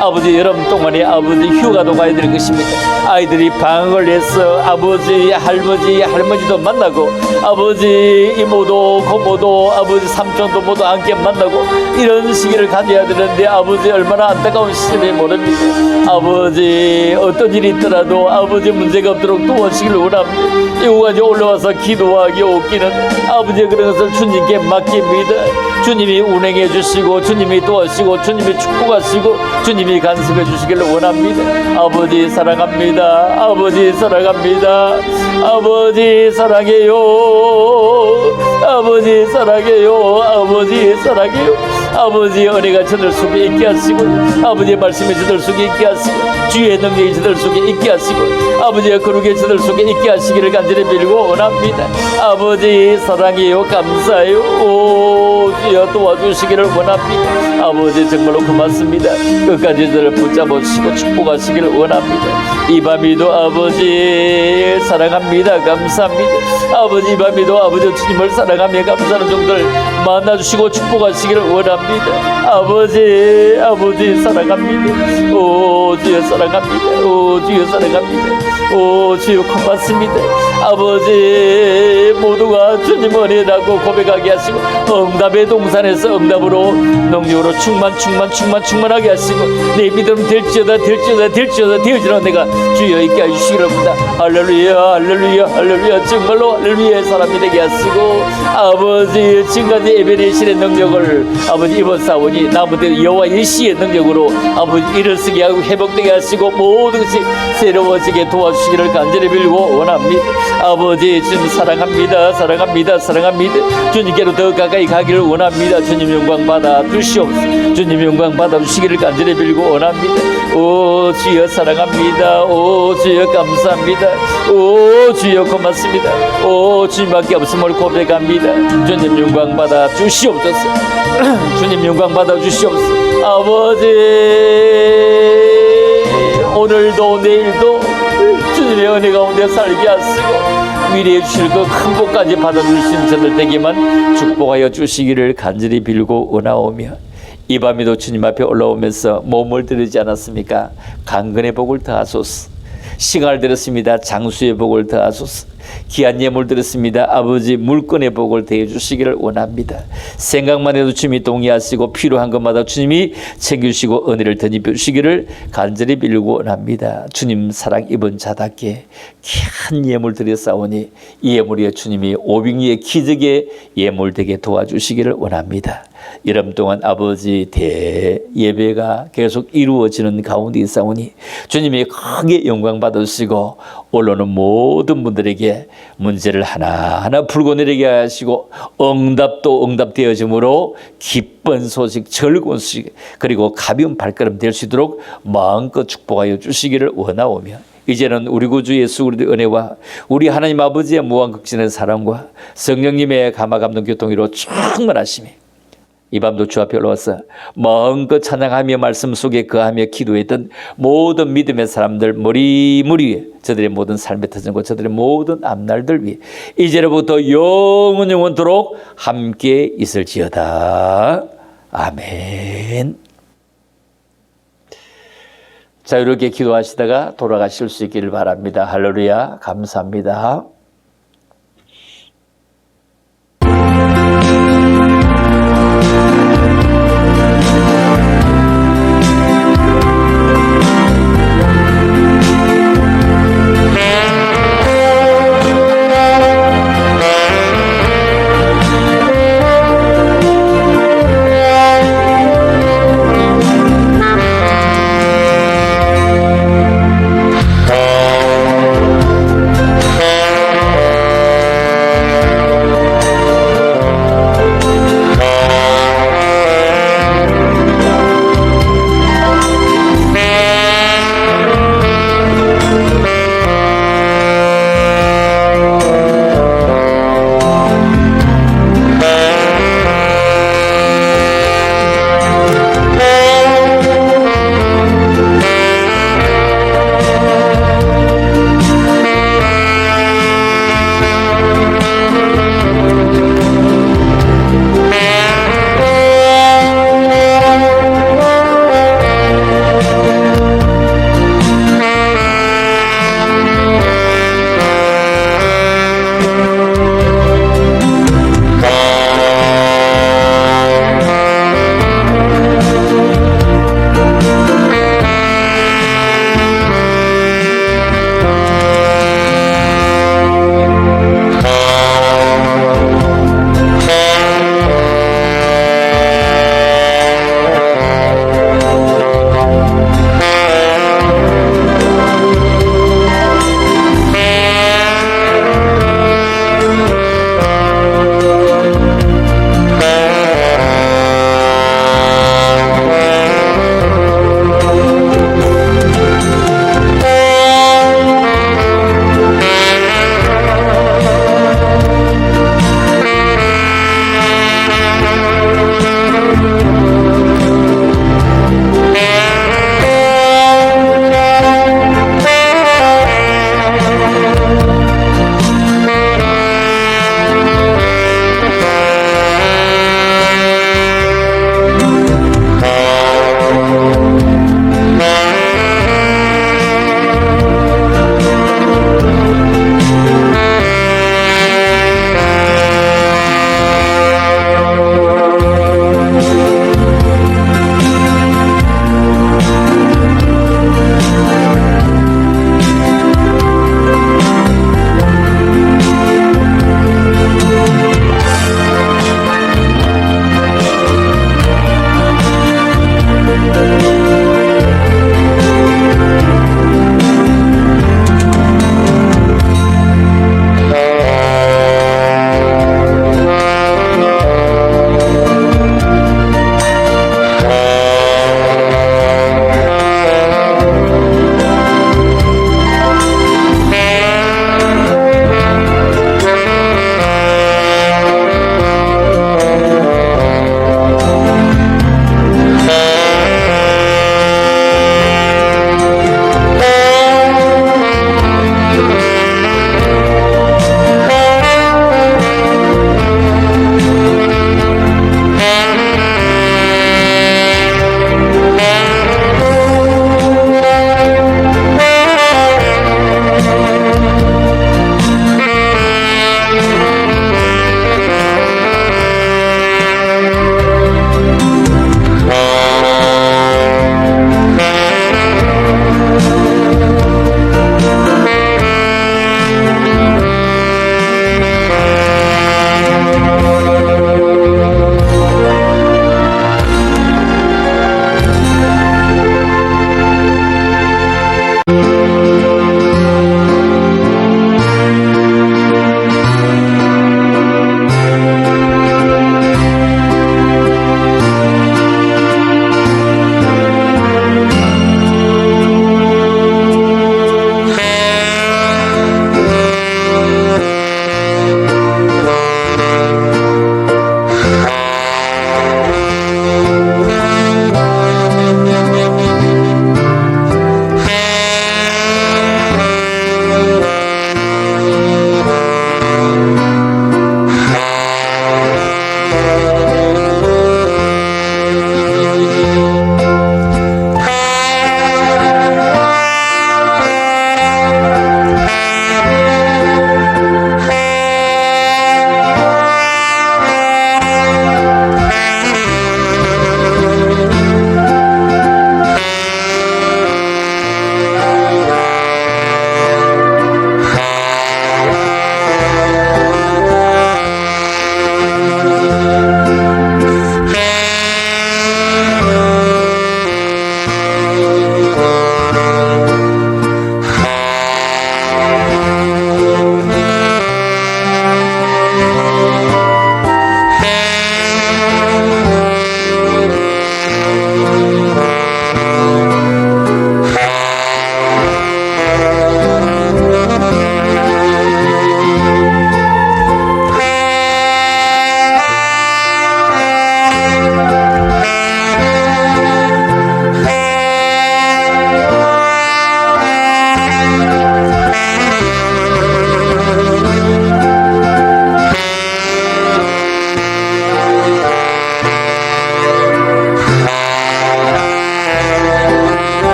아버지 여름 동안에 아버지 휴가도 가야 될 것입니다. 아이들이 방학을 해서 아버지 할머니도 만나고 아버지 이모도 고모도 아버지 삼촌도 모두 함께 만나고 이런 시기를 가져야 되는데 아버지 얼마나 안타까운 시점이 모릅니다. 아버지 어떤 일이 있더라도 아버지 문제가 없도록 도와주시기를 원합니다. 이거까지 올라와서 기도하기 없기는 아버지 그런 것을 주님께 맡깁니다. 주님이 운행해 주시고 주님이 도와주시고 주님이 축복하시고 주님이 간섭해 주시기를 원합니다. 아버지 사랑합니다. 아버지 사랑합니다. 아버지 사랑해요. 아버지 사랑해요. 아버지 사랑해요. 아버지의 은혜가 저들 속에 있게 하시고 아버지의 말씀이 저들 속에 있게 하시고 주의 능력이 저들 속에 있게 하시고 아버지의 거룩이 저들 속에 있게 하시기를 간절히 빌고 원합니다. 아버지 사랑해요. 감사해요. 오 주여 도와주시기를 원합니다. 아버지 정말로 고맙습니다. 끝까지 저를 붙잡아주시고 축복하시기를 원합니다. 이 밤에도 아버지 사랑합니다. 감사합니다. 아버지 이 밤에도 아버지 주님을 사랑하며 감사하는 종들 만나주시고 축복하시기를 원합니다. 아버지 사랑합니다. 오 주여 사랑합니다. 오 주여 사랑합니다. 오 주여 고맙습니다. 아버지 모두가 주님 은혜라고 고백하게 하시고 응답의 동산에서 응답으로 능력으로 충만하게 하시고 내 믿음 될지어다 되어지는 내가 주여 있게 해주시기를 바랍니다. 할렐루야 정말로 할렐루야의 사람이 되게 하시고 아버지 지금까지 에베네실의 능력을 아버지 이번 사원이 남은 여호와 일시의 능력으로 아버지 일어서게 하고 회복되게 하시고 모든 것이 새로워지게 도와주시기를 간절히 빌고 원합니다. 아버지 주님 사랑합니다. 주님께로 더 가까이 가기를 원합니다. 주님 영광 받아 주시옵소서. 주님 영광 받아 주시기를 간절히 빌고 원합니다. 오 주여 사랑합니다. 오 주여 감사합니다. 오 주여 고맙습니다. 오 주님밖에 없음을 고백합니다. 주님 영광 받아 주시옵소서. 주님 영광 받아 주시옵소서. 아버지 오늘도 내일도 주님의 은혜 가운데 살게 하시고 위로해 주실 그 큰 복까지 받아주신 저들 되게만 축복하여 주시기를 간절히 빌고 원하오며 이 밤에도 주님 앞에 올라오면서 몸을 들이지 않았습니까? 강건의 복을 더하소서. 시간을 들었습니다. 장수의 복을 더하소서. 귀한 예물 드렸습니다. 아버지 물건의 복을 더해 주시기를 원합니다. 생각만 해도 주님이 동의하시고 필요한 것마다 주님이 챙겨주시고 은혜를 덧입혀 주시기를 간절히 빌고 원합니다. 주님 사랑 입은 자답게 귀한 예물 드렸사오니 이 예물이 주님이 오병이의 기적의 예물 되게 도와주시기를 원합니다. 여름 동안 아버지 대예배가 계속 이루어지는 가운데 있사오니 주님이 크게 영광 받으시고 올라오는 모든 분들에게 문제를 하나하나 풀고 내리게 하시고 응답도 응답되어짐으로 기쁜 소식, 즐거운 소식 그리고 가벼운 발걸음 될 수 있도록 마음껏 축복하여 주시기를 원하오며 이제는 우리 구주 예수 그리스도의 은혜와 우리 하나님 아버지의 무한극진의 사랑과 성령님의 감화감동 교통으로 충만하심이 이 밤도 주 앞에 올라와서 마음껏 찬양하며 말씀 속에 거하며 기도했던 모든 믿음의 사람들 머리머리 위에 저들의 모든 삶의 터전과 저들의 모든 앞날들 위해 이제로부터 영원토록 함께 있을지어다. 아멘. 자 이렇게 기도하시다가 돌아가실 수 있기를 바랍니다. 할렐루야 감사합니다.